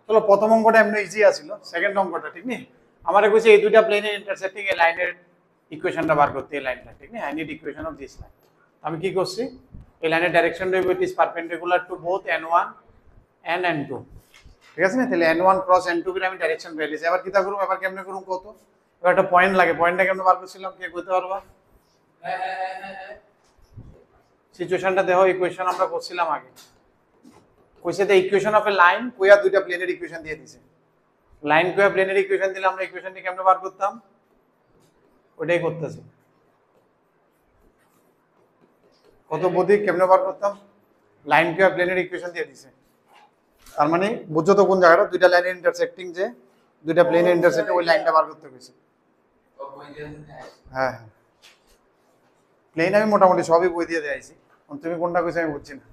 চলো প্রথম অঙ্কটা এমনি ইজি আছিল, সেকেন্ড অঙ্কটা ঠিক নেই। আমার কইছে এই দুইটা প্লেনের ইন্টারসেক্টিং এই লাইনের ইকুয়েশনটা বার করতে, এই লাইনটা ঠিক নেই। I need equation of this line. আমি কি করছি, এই লাইনের ডাইরেকশন রইবে it is perpendicular to both n1 and n2, ঠিক আছে না? তাহলে n1 ক্রস n2 করে আমি ডাইরেকশন পেয়ে গেছি। এবার কিটা করব, এবার কেমনে করব কত? এবার একটা পয়েন্ট লাগে, পয়েন্টটা কেমনে বার করছিলাম কে কইতে পারবা? সিচুয়েশনটা দেখো, ইকুয়েশন আমরা করছিলাম আগে, কইছে the equation of A line, কইয়া দুইটা প্লেনের ইকুয়েশন দিয়ে দিছে। লাইন কইয়া প্লেনের ইকুয়েশন দিলে আমরা ইকুয়েশনটি কেমনে বার করতাম, ওইটাই করতেছি। কত বুদ্ধি কেমনে বার করতাম, লাইন কইয়া প্লেনের ইকুয়েশন দিয়ে দিছে, তার মানে বুঝছো তো কোন জায়গাটা দুইটা লাইনের ইন্টারসেক্টিং, যে দুইটা প্লেনের ইন্টারসেক্টে ওই লাইনটা বার করতে কইছে। হ্যাঁ হ্যাঁ, প্লেন আমি মোটামুটি সবই বই দিয়ে দিয়েছি, তুমি কোনটা কইছো আমি বুঝছি না।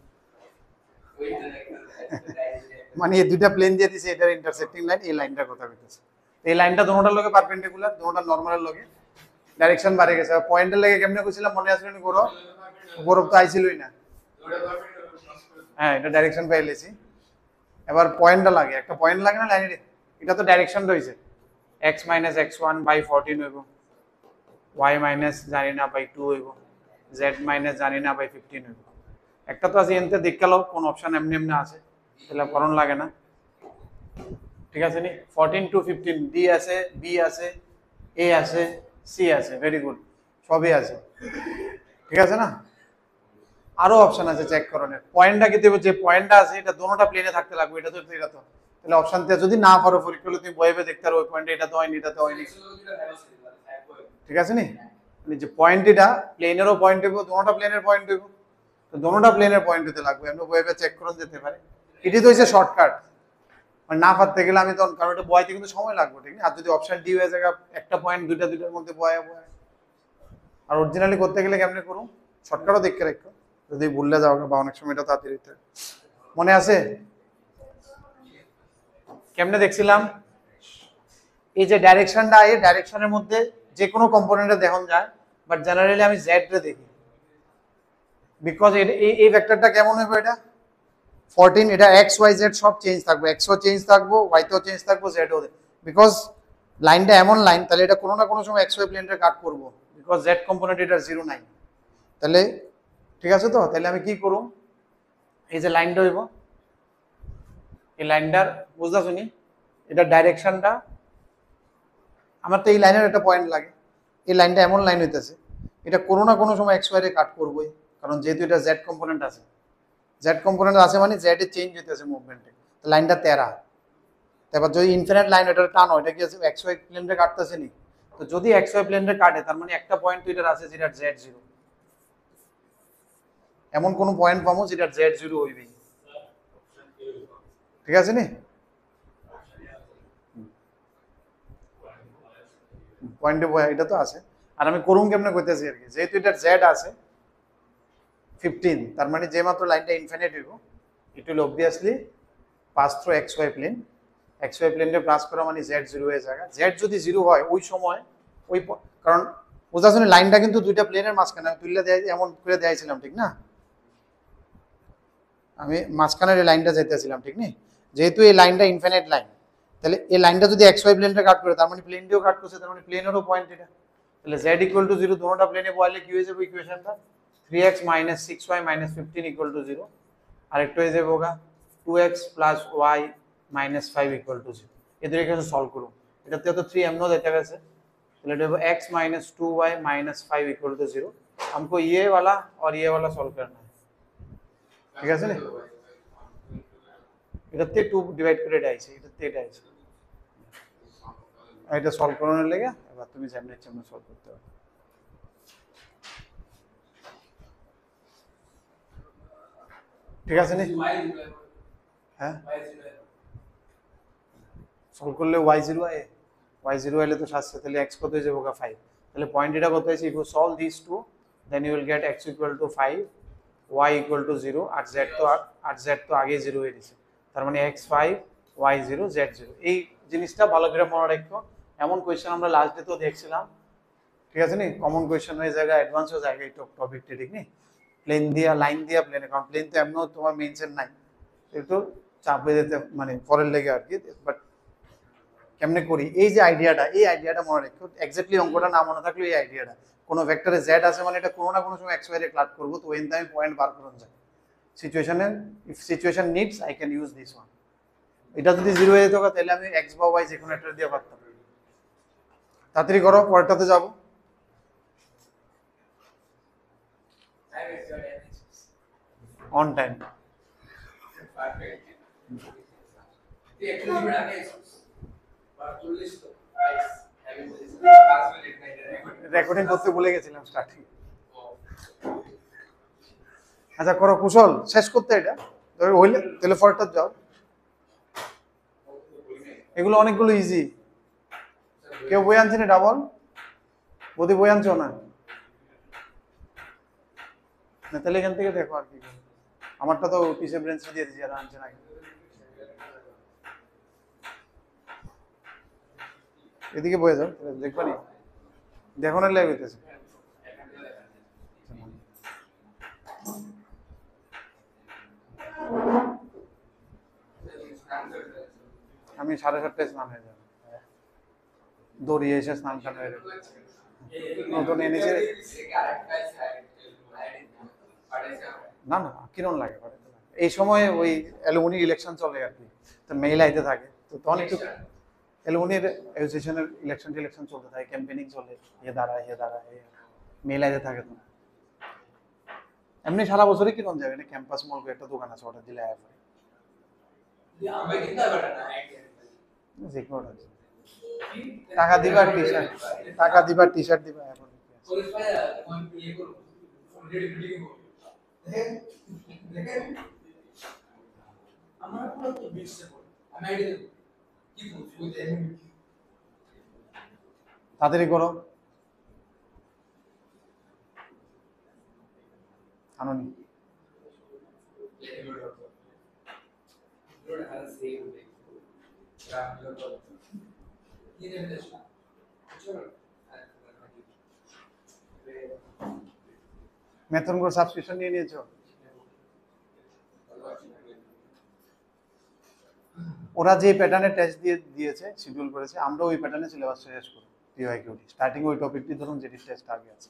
মানে এই দুইটা প্লেন দিয়ে দিছে, এটার ইন্টারসেক্টিং লাইন, এই লাইনটার কথা কইতেছে। এই লাইনটা দুটোটার লগে পারপেন্ডিকুলার, দুটোটা নরমালের লগে ডাইরেকশন বাড়ে গেছে। আর পয়েন্টের লাগে কেমনে কইছিলাম মনে আছে নি? গৌরব, গৌরব তো আইছিলই না। হ্যাঁ, এটা ডাইরেকশন পাইলেছি। এবার পয়েন্টটা লাগে, একটা পয়েন্ট লাগে না লাইনের, এটা তো ডাইরেকশন রইছে x - x1 / 14 হইব, y - জানি না বাই 2 হইব, z - জানি না বাই 15 হইব। একটা তো আছে এনতে দেখালো কোন অপশন এমনি এমনি আছে, তাহলে করণ লাগে না, ঠিক আছে নি? 14 to 15 ডি আছে, বি আছে, এ আছে, সি আছে, ভেরি গুড, সবই আছে, ঠিক আছে না? আরো অপশন আছে চেক করণের। পয়েন্টটা কি দেব, যে পয়েন্টটা আছে এটা দুটোটা প্লেনে থাকতে লাগবে, এটা তো এটা তো, তাহলে অপশন তে যদি না পারো পরীক্ষা হলে তুমি বইবে দেখতে পারো ওই পয়েন্টে এটা তো হয়নি, এটা তো হয়নি, ঠিক আছে নি? মানে যে পয়েন্ট এটা প্লেনেরও পয়েন্ট হইব, দুটোটা প্লেনের পয়েন্ট হইব, তো দুটোটা প্লেনের পয়েন্ট হতে লাগবে, এমনি বইবে চেক করণ যেতে পারে। এটি তো হইছে শর্টকাট, মানে না পারতে গেলে আমি তখন, কারণ এটা বয়াইতে কিন্তু সময় লাগবে, ঠিক না? আর যদি অপশন ডি হয়ে যায় একটা পয়েন্ট দুইটার মধ্যে বয়া, আর অরিজিনালি করতে গেলে কেমনে করুন, শর্টকাটও দেখে রাখো, যদি ভুললে যাও বা অনেক সময় এটা তাড়াতাড়ি মনে আছে কেমনে দেখছিলাম। এই যে ডাইরেকশনটা, এই ডাইরেকশনের মধ্যে যে কোনো কম্পোনেন্টে দেখান যায়, বাট জেনারেলি আমি জেড রে দেখি, বিকজ এই ভেক্টরটা কেমন হবে, এটা 14, এটা এক্স ওয়াই জেড সব চেঞ্জ থাকবে, এক্সও চেঞ্জ থাকবো, ওয়াইতেও চেঞ্জ থাকবো, জেডও, বিকজ লাইনটা এমন লাইন, তাহলে এটা কোনো না কোনো সময় এক্স ওয়াই প্লেনটা কাট করবো, বিকজ জেড কম্পোনেন্ট এটা 0 নাই। তাহলে ঠিক আছে তো, তাহলে আমি কি করব, এই যে লাইনটা হইব, এই লাইনটার বুঝতে শুনি, এটা ডাইরেকশনটা আমার তো এই লাইনের একটা পয়েন্ট লাগে, এই লাইনটা এমন লাইন হইতেছে, এটা কোনো না কোনো সময় এক্স ওয়াই রে কাট করবোই, কারণ যেহেতু এটা জেড কম্পোনেন্ট আছে, জেড কম্পোনেন্ট আছে মানে জেড এ চেঞ্জ হইতেছে মুভমেন্টে, লাইনটা তেরা। তারপর যদি ইনফিনিট লাইন এটা টানো, এটা কি আছে এক্স ওয়াই প্লেনটা কাটতেছে নি, তো যদি এক্স ওয়াই প্লেনটা কাটে তার মানে একটা পয়েন্ট তো এটার আছে যেটা জেড 0, এমন কোন পয়েন্ট পাবো যেটা জেড 0 হইবে, ঠিক আছে নি? পয়েন্টে এটা তো আছে, আর আমি করুম কেমনে কইতেছি আর কি, যেহেতু এটা জেড আছে 15, তার মানে যে মাত্র লাইনটা ইনফিনিট হইব, it will obviously pass through X Y plane, X Y প্লেনটা পাস করা মানে জেড 0 হয়ে যায়। জেড যদি 0 হয় ওই সময় ওই, কারণ বোঝা শুনে লাইনটা কিন্তু দুইটা প্লেনের মাঝখানে তুললে দেয়, এমন করে দেয়াইছিলাম ঠিক না, আমি মাঝখানের এই লাইনটা যেতেছিলাম ঠিক নেই, যেহেতু এই লাইনটা ইনফিনিট লাইন, তাহলে এই লাইনটা যদি এক্স ওয়াই প্লেনটা কাট করে, তার মানে প্লেন দিয়েও কাট করছে, তার মানে প্লেনেরও পয়েন্ট এটা, তাহলে z = 0 দুটোটা প্লেনে বসালে কি হয়ে যাবে ইকুয়েশনটা, 3x - 6y - 15 = 0, আর একটু হয়ে যাবে ওগা 2x + y - 5 = 0। এদের ইকুয়েশন সলভ করুন, এটাতে তো 3 এমনও দিতে গেছে, তাহলে এটা হবে x - 2y - 5 = 0। हमको ये वाला और ये वाला सॉल्व करना है, ঠিক আছে না? এটাতে 2 ডিভাইড করে এটা আইছে, এটাতে এটা আইছে, এটা সলভ করানোর লাগে এবার তুমি যেমন ইচ্ছা তেমন সলভ করতে পারো। ঠিক আছে নি? হ্যাঁ, সলভ করলে y0 আয়, y0 এলে তো সাথে তাহলে x কত হয়ে যাবে 5, তাহলে পয়েন্ট এটা কত হয়েছে, if you solve this two then you will get x = 5, y = 0, আর z তো আগে 0 হয়ে গেছে, তার মানে x 5, y 0, z 0। এই জিনিসটা ভালো করে মনে রাখো, এমন কোয়েশ্চেন আমরা লাস্ট ডে তো দেখছিলাম, ঠিক আছে নি? কমন কোয়েশ্চেন হয়ে জায়গা, অ্যাডভান্স হয়ে জায়গা, এই টপিকটা ঠিক নেই, প্লেন দিয়া লাইন দিয়া প্লেনে, কারণ প্লেন তো এমনও তোমার মেনশন নাই, একটু চাপে দিতে মানে পরের লেগে আর কি, বাট কেমনে করি এই যে আইডিয়াটা মনে রাখো, এক্স্যাক্টলি অঙ্কটা না মনে থাকলে এই আইডিয়াটা, কোনো ভেক্টরে জেড আছে মানে এটা কোনো না কোনো সময় এক্স ওয়াই এর ক্লাট করবো, তো ওইন আমি পয়েন্ট বার করুন যায় সিচুয়েশনে, if situation needs I can use this one. এটা যদি জিরো হয়ে যেত তাহলে আমি এক্স বা ওয়াই যে কোনো একটা দিয়ে পারতাম। তাড়াতাড়ি করো, পরেরটাতে যাবো। On time. রেকর্ডিং করতে ভুলে গেছিলাম স্টার্টিং। আচ্ছা করো কুশল, শেষ করতে এটা হইলে তাহলে পরেরটা যাও। এগুলো অনেকগুলো ইজি। কেউ বই আনছে না ডাবল? বদি বই আনছো না? তাহলে এখান থেকে দেখো আর কি, আমারটা তো পিসে ব্রেঞ্চ দিয়ে দিয়েছি, আর আনছে না। এদিকে বয়ে যাও, দেখবা নি, দেখো না লেগে হইতেছে। আমি 7:30টায় স্নান হয়ে যাবো, দৌড়িয়ে এসে স্নান টান হয়ে যাবে। নতুন এনেছে না, না কিরণ লাগে এই সময়, ওই অ্যালুমিনি ইলেকশন চলে আর কি, তো মেইল আইতে থাকে, তো তখন একটু অ্যালুমিনির অ্যাসোসিয়েশনের ইলেকশন চলতে থাকে, ক্যাম্পেনিং চলে, এ দাঁড়ায় মেইল আইতে থাকে। তো এমনি সারা বছরই কিরণ যাবে, না ক্যাম্পাস মল একটা দোকান আছে, অর্ডার দিলে আয় পরে টাকা দিবা টি শার্ট, টাকা দিবা টি শার্ট দিবা এখন। তাড়াতাড়ি করো, আননি মেথন করে সাবস্ক্রিপশন নিয়ে নিয়েছো? ওরা যে প্যাটার্নে টেস্ট দিয়েছে শিডিউল করেছে, আমরা ওই প্যাটার্নে সিলেবাস শেষ করি পিওয়াইকিউটি, স্টার্টিং ওই টপিকটি ধরুন যেটি টেস্ট আগে আছে।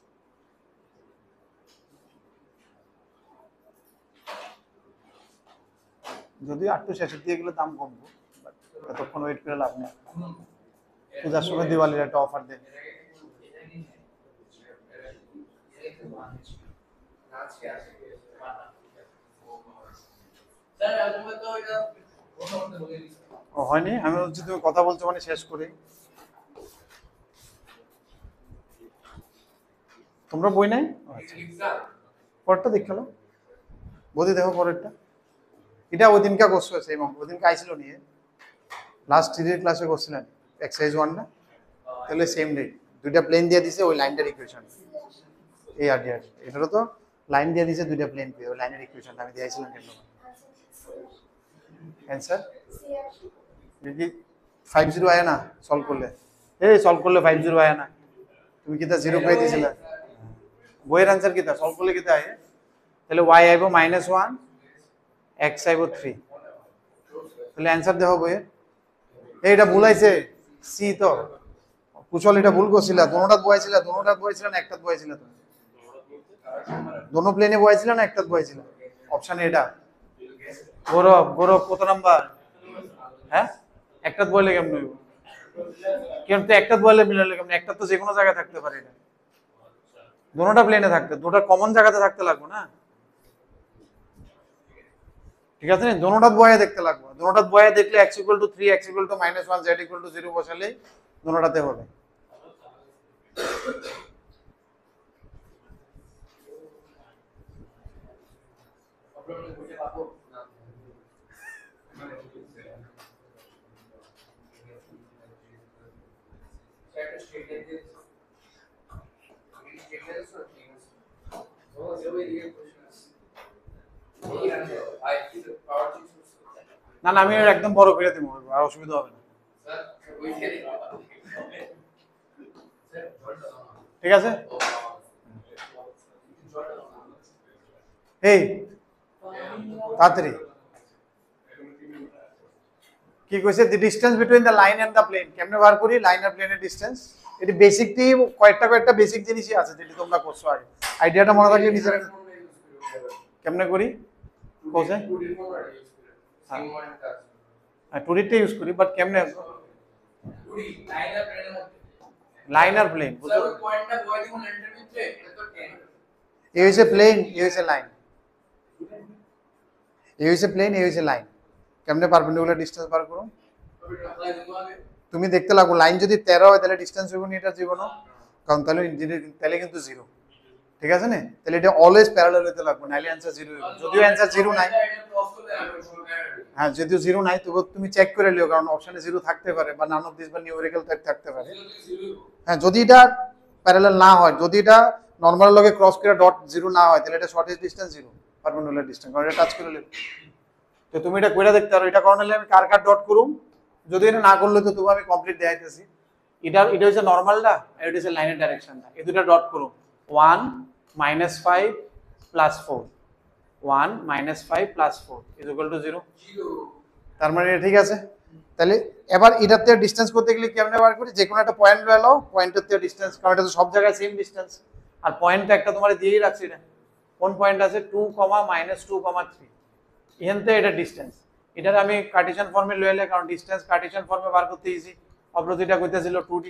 যদিও একটু শেষের দিয়ে গেলে দাম কমবো, এতক্ষণ ওয়েট করে লাভ নেই। পূজার সময় দিওয়ালির একটা অফার দেন। ও হয়নি, আমি বলছি তুমি কথা বলছো মানে শেষ করি। তোমরা বই নাই? পরেরটা দেখলো বদি, দেখো পরেরটা, এটা ওই দিনকা কোর্স হয়েছে, এবং ওই দিনকে আইছিল নিয়ে লাস্ট থ্রির ক্লাসে করছিলেন এক্সারসাইজ 1 না, তাহলে সেম ডে দুইটা প্লেন দিয়ে দিছে, ওই লাইনটার ইকুয়েশন এই আর এটারও তো লাইন দিয়ে দিছে, দুইটা প্লেন পেয়ে ওই লাইনের ইকুয়েশনটা আমি দিয়েছিলাম কেন। অ্যান্সার কি 50 আয় না সলভ করলে? সলভ করলে 50 আয় না, তুমি কিতা 0 পেয়ে দিয়েছিলে, বইয়ের অ্যান্সার কিতা সলভ করলে কিতা আয়, তাহলে y আইব -1, x আইব 3, তাহলে অ্যান্সার দেখো বইয়ের। এটা ভুল আইছে, সি তো কুশল এটা ভুল করছিল, দুটোটা বয়াইছিল না একটা বয়াইছিল? তুমি দোনো প্লেনে বয়াইছিল না একটা বয়াইছিল? অপশন এটা। গৌরব কত নাম্বার? হ্যাঁ একটা বইলে কেমন হইব, কেন তো একটা বইলে মিলালে কেমন, একটা তো যে কোনো জায়গায় থাকতে পারে, এটা দোনোটা প্লেনে থাকতে, দুটো কমন জায়গাতে থাকতে লাগবে না, ঠিক আছে? দোনোটা বয়া দেখতে লাগবে, দোনোটা বয়া দেখলে x = 3, x = -1, z = 0 বসালেই দোনোটাতে হবে। না না, আমি একদম বড় করে দেবো, আর অসুবিধা হবে না, ঠিক আছে? এই তাড়াতাড়ি কি কইছে the distance between the line and the plane কেমনে বার করি লাইন আর প্লেনের ডিসটেন্স এটি বেসিকটি কয়েকটা বেসিক জিনিসই আছে যেটি তোমরা করছো আগে আইডিয়াটা মনে থাকলে নিচে কেমনে করি কোসে হ্যাঁ টুরিটা ইউজ করি বাট কেমনে টুরি লাইন আর প্লেন স্যার ওই পয়েন্টটা বয় দিমু ল্যান্ডের ভিতরে এটা তো 10 এ হইছে প্লেন এ হইছে লাইন এ হইছে প্লেন এ হইছে লাইন কেমনে পারপেন্ডিকুলার ডিসটেন্স বার করো অ্যাপ্লাই দিমু আগে তুমি দেখতে লাগো লাইন যদি 13 হয় তাহলে ডিসটেন্স হবে না এটা জীবনো কারণ তাহলে কিন্তু 0 ঠিক আছে না তাহলে এটা অলওয়েজ প্যারালাল হতে লাগবে নাইলে অ্যানসার 0 হবে যদিও অ্যানসার 0 নাই হ্যাঁ যদিও 0 নাই তবু তুমি চেক করে লিও কারণ অপশনে 0 থাকতে পারে বা নান অফ দিস বা নিউমেরিক্যাল টাইপ থাকতে পারে হ্যাঁ যদি এটা প্যারালাল না হয় যদি এটা নরমাল লগে ক্রস করে ডট 0 না হয় তাহলে এটা শর্টেস্ট ডিসটেন্স 0 পারপেন্ডিকুলার ডিসটেন্স কারণ এটা টাচ করে লিও তো তুমি এটা কইরা দেখতে পারো এটা কারণ হলে আমি কার ডট করুম যদি এটা না করলে তো তুমি আমি কমপ্লিট দেখাইতেছি এটা হচ্ছে নরমালটা আর এটা হচ্ছে লাইনের ডাইরেকশনটা এই দুটো ডট করুম 1 -5 + 4 1 -5 + 4 = 0 তার মানে এটা ঠিক আছে তাহলে এবার এটাতে ডিসটেন্স করতে গেলে কেমনে বার করি যে কোনো একটা পয়েন্ট লও পয়েন্টের থেকে ডিসটেন্স কারণ এটা তো সব জায়গায় সেম ডিসটেন্স আর পয়েন্টটা একটা তোমারে দিয়েই রাখছি এটা কোন পয়েন্ট আছে 2, -2, 3 এখানতে এটা ডিসটেন্স এটার আমি কার্টেসিয়ান ফর্মে লইলে কারণ ডিসটেন্স কার্টেসিয়ান ফর্মে বার করতে ইজি অপরদিকটা কইতেছিল 2D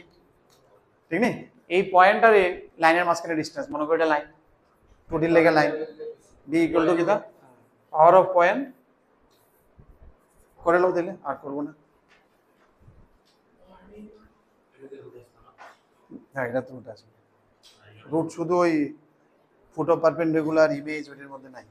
ঠিক নেই এই পয়েন্ট আর এই লাইনের মাঝখানে ডিসটেন্স মনে করি এটা লাইন 2D এর লেগে লাইন d = কিটা পাওয়ার অফ পয়েন্ট করে লও দিলে আর করব না হ্যাঁ এটা তো রুট আছে রুট শুধু ওই ফুট অফ পারপেন্ডিকুলার ইমেজ ওটার মধ্যে নাই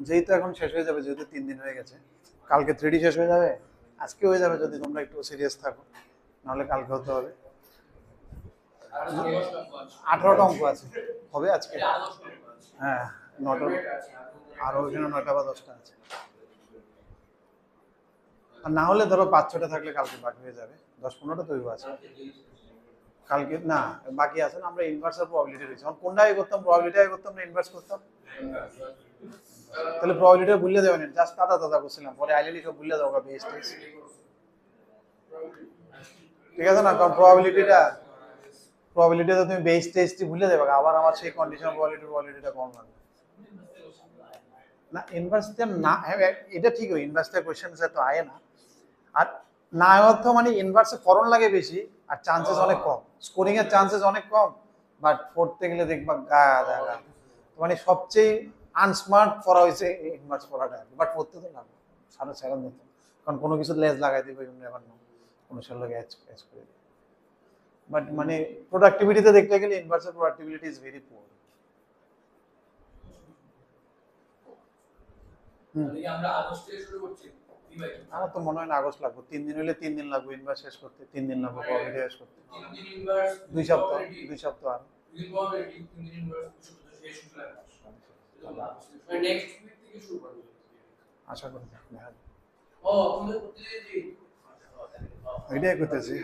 যেহেতু এখন শেষ হয়ে যাবে যেহেতু 3 দিন হয়ে গেছে কালকে 3D শেষ হয়ে যাবে আজকে হয়ে যাবে যদি তোমরা একটু সিরিয়াস থাকো নাহলে কালকে হতে হবে 18টা অঙ্ক আছে হবে আজকে হ্যাঁ 9টা আর ওখানে 9টা বা 10টা আছে আর না হলে ধরো 5-6টা থাকলে কালকে বাকি হয়ে যাবে 10-15টা তৈরি আছে কালকে না বাকি আছে না আমরা ইনভার্স আর প্রবাবিলিটি রয়েছে এখন কোনটা আগে করতাম প্রবাবিলিটি আগে করতাম না ইনভার্স করতাম তাহলে প্রবাবিলিটি ভুলে যাবেন জাস্ট দাদা করছিলাম পরে আইলেনি সব ভুলে যাওয়া বেস্ট ঠিক আছে না কারণ প্রবাবিলিটিটা তুমি বেস টেস্টই ভুলে যাবে আবার আমার সেই কন্ডিশন প্রবাবিলিটিটা কম লাগবে না ইনভার্সটা না এটা ঠিক হয় ইনভার্সটা কোশ্চেনসে তো আয় না আর না অর্থ মানে ইনভার্সে ফরন লাগে বেশি আর চান্সেস অনেক কম স্কোরিং এর চান্সেস অনেক কম বাট পড়তে গেলে দেখবা গা মানে সবচেয়ে আনস্মার্ট পড়া হয়েছে ইনভার্স পড়াটা বাট পড়তে তো লাগবে সারা সেকেন্ড মতো কারণ কোনো কিছু লেজ লাগাই দিবে এবার না কোনো লগে অ্যাচ করে দিবে বাট মানে প্রোডাক্টিভিটিতে দেখতে গেলে ইনভার্সের প্রোডাক্টিভিটি ইজ ভেরি পুয়ার আমরা আগস্ট থেকে শুরু করছি আমার তো মনে হয় না আগস্ট লাগবে 3 দিন হলে 3 দিন লাগবে ইনভার্স শেষ করতে 3 দিন লাগবে প্রবাবিলিটি শেষ করতে 3 দিন ইনভার্স 2 সপ্তাহ 2 সপ্তাহ আর 2 প্রবাবিলিটি 3 দিন ইনভার্স শেষ হতে লাগে নেক্সট উইক থেকে শুরু করব আশা করি ও তোমাদের প্রতিদিন এটাই করতেছি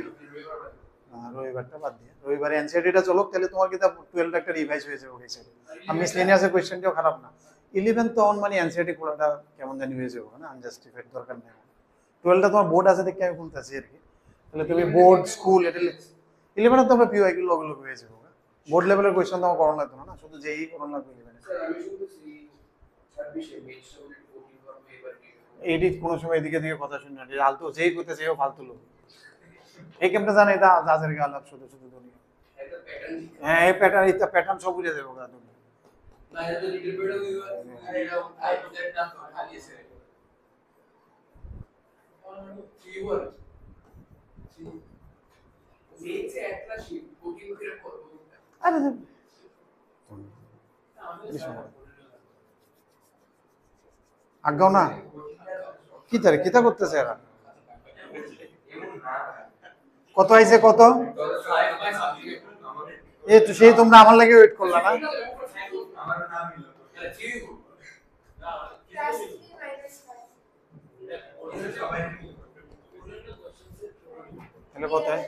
রবিবারটা বাদ দিয়ে রবিবারে এনসিআরটিটা চলুক তাহলে তোমার কিতাব 12 একটা রিভাইজ হয়ে যাবে ওই সাইডে আর মিসলেনিয়াসের কোশ্চেনটাও খারাপ না 11 তো অন মানে এনসিআরটি পুরোটা কেমন জানি হয়ে যাবে না আনজাস্টিফাইড দরকার নেই 12টা তোমার বোর্ড আছে দেখে আমি বলতেছি আর কি তাহলে তুমি বোর্ড স্কুল এটা 11 তো আমরা পিওআই গুলো ওগুলো হয়ে যাবে বোর্ড লেভেলের কোশ্চেন তো আমার করণ লাগতো না শুধু যেই করণ লাগবে 11 স্যার আমি শুনতেছি 26 মেজ সবজেক্ট 14 করবে এবার এডিট কোনো সময় এদিকে দিকে কথা শুনি না আলতো যেই করতেছে ও ফালতু লোক এই কেমটা জানে এটা জাজের গালাপ শুধু দুনিয়া একটা প্যাটার্ন হ্যাঁ এই প্যাটার্ন সব বুঝে যাবে ওরা তুমি না এটা তো লিটল বিট অফ ইউ এটা আই প্রজেক্ট না খালি আছে কিওয়ার্ড মেজ সে একটা শিট 14 করে করব আরে আগাও না কি তারে কিতা করতেছে এরা কত আইছে কত এই তো সেই তোমরা আমার লাগে ওয়েট করলা না আমার নাম হলো তাহলে কত হয়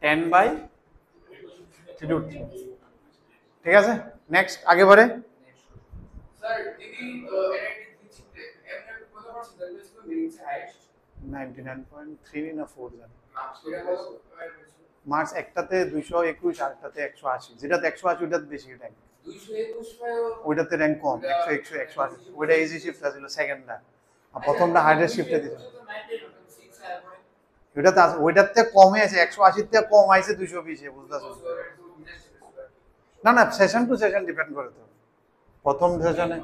10/√3 ঠিক আছে নেক্সট আগে বাড়ে Sir, didi, এমনি কত percent that is meaning highest 99.3 না 4 জানি সেটা কত মার্কস একটাতে 221 আরেকটাতে 180 যেটাতে 180 ওটাতে বেশি র্যাঙ্ক 221 ওইটাতে র্যাঙ্ক কম 180 ওইটা ইজি শিফট ছিল সেকেন্ডটা আর প্রথমটা হার্ডেস্ট শিফটে দিছিল ওইটাতে ওইটাতে কমে আছে 180 থেকে কম আইছে 220 এ বুঝতাছো না না সেশন টু সেশন ডিপেন্ড করে তো প্রথম সেশনে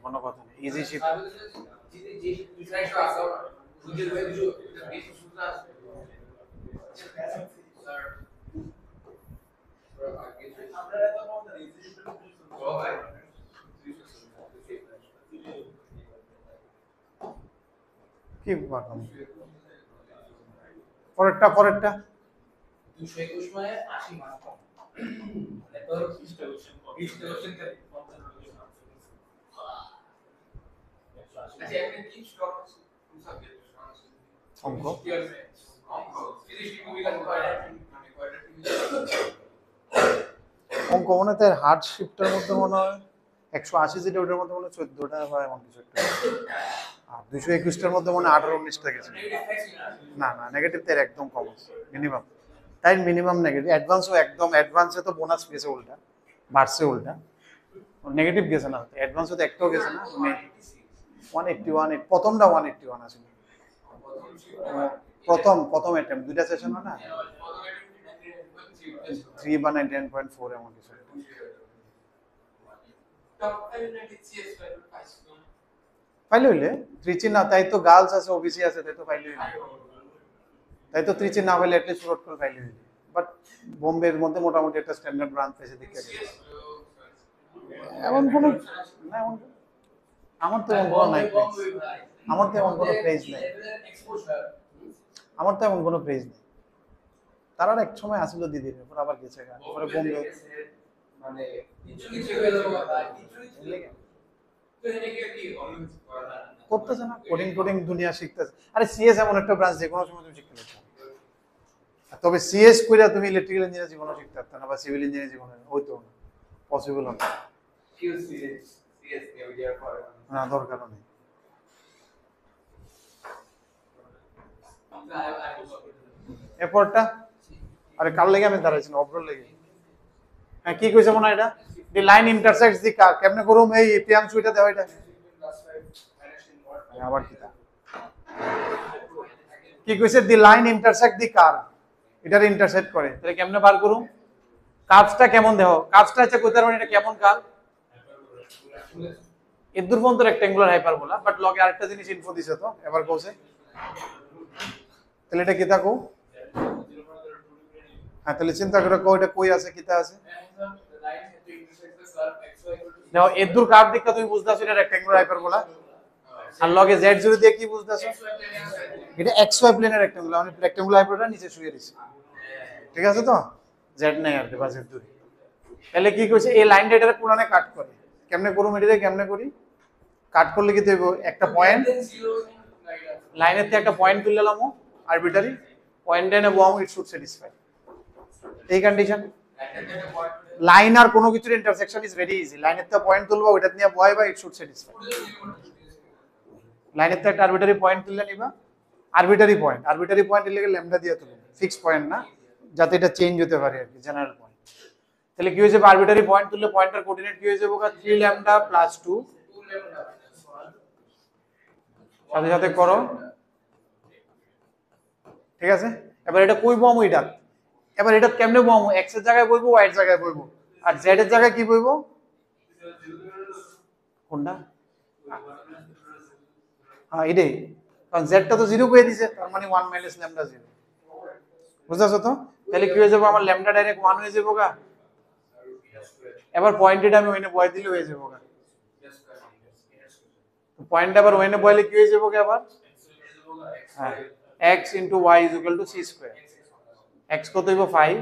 কোনো কথা নেই ইজি শিফট কি পারলাম পরেরটা 221 মানে 80 মার্ক কম এরপর 20 কোশ্চেন করে 50 আচ্ছা একটা কি স্টক সাবজেক্ট অঙ্ক অঙ্ক মনে তার হার্ড শিফটের মধ্যে মনে হয় 180 যেটা ওটার মধ্যে মনে হয় 14টা বা এমন কিছু একটা আর 221টার মধ্যে মনে হয় 18-19টা গেছে না না নেগেটিভ তার একদম কম আছে মিনিমাম তাই মিনিমাম নেগেটিভ অ্যাডভান্সও একদম অ্যাডভান্সে তো বোনাস গেছে উল্টা বাড়ছে উল্টা নেগেটিভ গেছে না অ্যাডভান্সও তো একটাও গেছে না 181 প্রথমটা 181 আছে প্রথম অ্যাটেম্প দুইটা সেশন হয় না 3 বা 99.4 এমন কিছু পাইলে হইলে ত্রিচি না তাই তো গার্লস আছে ওবিসি আছে তাই তো পাইলে হইলে তাই তো ত্রিচি না হইলে অ্যাটলিস্ট রোড করে পাইলে হইলে বাট বোম্বের মধ্যে মোটামুটি একটা স্ট্যান্ডার্ড ব্রাঞ্চ পেয়েছে দেখে এমন কোনো না এমন আমার তো এমন কোনো নাই আমার তো এমন কোনো ক্রেজ নাই আমার তো এমন কোনো ক্রেজ নেই তারা এক সময় আসিল দিদির পর আবার গেছে পরে বোম্বে মানে করতেছে না কোডিং দুনিয়া শিখতেছে আরে সিএস এমন একটা ব্রাঞ্চ যে কোনো সময় তুমি শিখতে পারছো তবে সিএস কইরা তুমি ইলেকট্রিক্যাল ইঞ্জিনিয়ার জীবনে শিখতে পারতো না বা সিভিল ইঞ্জিনিয়ার জীবনে হইতো না পসিবল না না দরকার নেই এরপরটা আরে কার লেগে আমি দাঁড়াইছি না অব্রল লেগে হ্যাঁ কি কইছে মনে এটা দি লাইন ইন্টারসেক্টস দি কার কেমনে করুম এই প্রিয়াংশু এটা দাও এটা আবার কি কইছে দি লাইন ইন্টারসেক্ট দি কার এটার ইন্টারসেক্ট করে তাহলে কেমনে বার করুম কার্ভসটা কেমন দেখো কার্ভসটা হচ্ছে কইতার মানে এটা কেমন কার্ভ এদুর পর্যন্ত রেক্ট্যাঙ্গুলার হাইপারবোলা বাট লগে আরেকটা জিনিস ইনফো দিছে তো এবার কইছে তাহলে এটা কি থাকো হ্যাঁ তাহলে চিন্তা করে কো এটা কই আছে কিতা আছে নাও এদুর কার্ভ দেখতে তুমি বুঝতাছো এটা রেক্ট্যাঙ্গুলার হাইপারবোলা আর লগে z0 দিয়ে কি বুঝতাছো এটা xy প্লেনের রেক্ট্যাঙ্গুলার মানে রেক্ট্যাঙ্গুলার হাইপারবোলা নিচে শুয়ে রইছে ঠিক আছে তো z নাই আর বা z2 তাহলে কি কইছে এই লাইনটা এটারে পুরানে কাট করে কেমনে করুম এটারে কেমনে করি কাট করলে কি দেব একটা পয়েন্ট লাইনের তে একটা পয়েন্ট তুলে লামো আরবিটারি পয়েন্ট এনে বম ইট শুড স্যাটিসফাই এই কন্ডিশন লাইন আর কোনো কিছুর ইন্টারসেকশন ইজ ভেরি ইজি লাইনের তে পয়েন্ট তুলবা ওইটা নিয়ে বয়বা ইট শুড স্যাটিসফাই লাইনের তে একটা আরবিটারি পয়েন্ট তুললে নিবা আরবিটারি পয়েন্ট এর লাগে ল্যামডা দিয়ে তুলবে ফিক্স পয়েন্ট না যাতে এটা চেঞ্জ হতে পারে আর কি জেনারেল পয়েন্ট তাহলে কি হয়েছে আরবিটারি পয়েন্ট তুললে পয়েন্টার কোঅর্ডিনেট কি হয়ে যাবে 3 ল্যামডা প্লাস 2 সাথে সাথে করো ঠিক আছে এবার এটা কই বমু এটা এবার এটা কেমনে বমু x এর জায়গায় বইবো y এর জায়গায় বইবো আর z এর জায়গায় কি বইবো কোনটা হ্যাঁ এটাই কারণ z টা তো 0 কই দিছে তার মানে 1 মাইনাস ল্যামডা 0 বুঝছাছো তো তাহলে কি হয়ে যাবে আমার ল্যামডা ডাইরেক্ট 1 হয়ে যাবে গা এবার পয়েন্টেড আমি ওইনে বয় দিলে হয়ে যাবে গা পয়েন্ট আবার ওইনে বয়লে কি হয়ে যাবে গা আবার হ্যাঁ x into y is equal to c square x কত হইব 5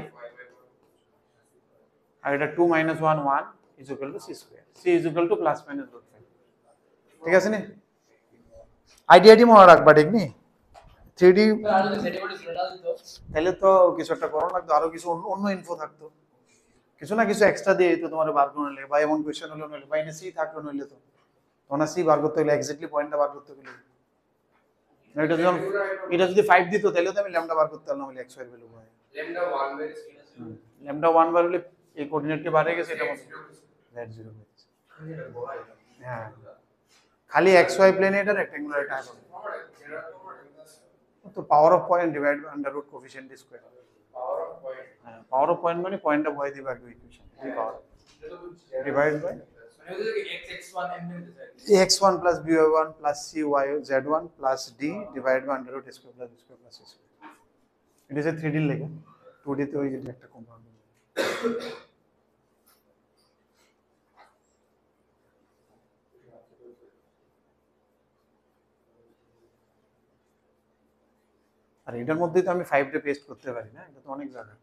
আর এটা 2 minus 1 1 is equal to c square c is equal to plus minus root 5 ঠিক আছে নি আইডিয়াটি মনে রাখবা ঠিক নি 3D আর যদি সেটিমেন্ট ছিল না দিত তাহলে তো কিছু একটা করো লাগতো, আরো কিছু অন্য ইনফো থাকতো, কিছু না কিছু এক্সট্রা দিয়ে তো তোমার বার করে নিলে, বা এমন কোয়েশ্চেন হলো নইলে বা এনে সি থাকলো নইলে তো তখন সি বার করতে গেলে এক্স্যাক্টলি পয়েন্টটা বার করতে গেলে এটা যখন এটা যদি 5 দিত তাহলে তো আমি ল্যামডা বার করতে পারলাম হলে x এর ভ্যালু হয় ল্যামডা 1 বের ছিল ল্যামডা 1 বার হলে এই কোঅর্ডিনেটটি বাড়ে গেছে এটা মত z0 হয়েছে। হ্যাঁ খালি xy প্লেনে এটা রেক্ট্যাঙ্গুলার এটা হবে তো power of point divide by under root coefficient square. Power of point হ্যাঁ পাওয়ার অফ পয়েন্ট মানে পয়েন্টটা ভয় দিবা একটা ইকুয়েশন এই পাওয়ার ডিভাইড বাই মানে ওই যে x1 এমনি হতে চাই x1 plus by1 plus cyz1 plus d divided by under root square plus b square plus c square. It is a 3D লেগে 2D তে ওই যে একটা কম্পাউন্ড আর এটার মধ্যেই তো আমি 5 টা পেস্ট করতে পারি না, এটা তো অনেক জায়গা।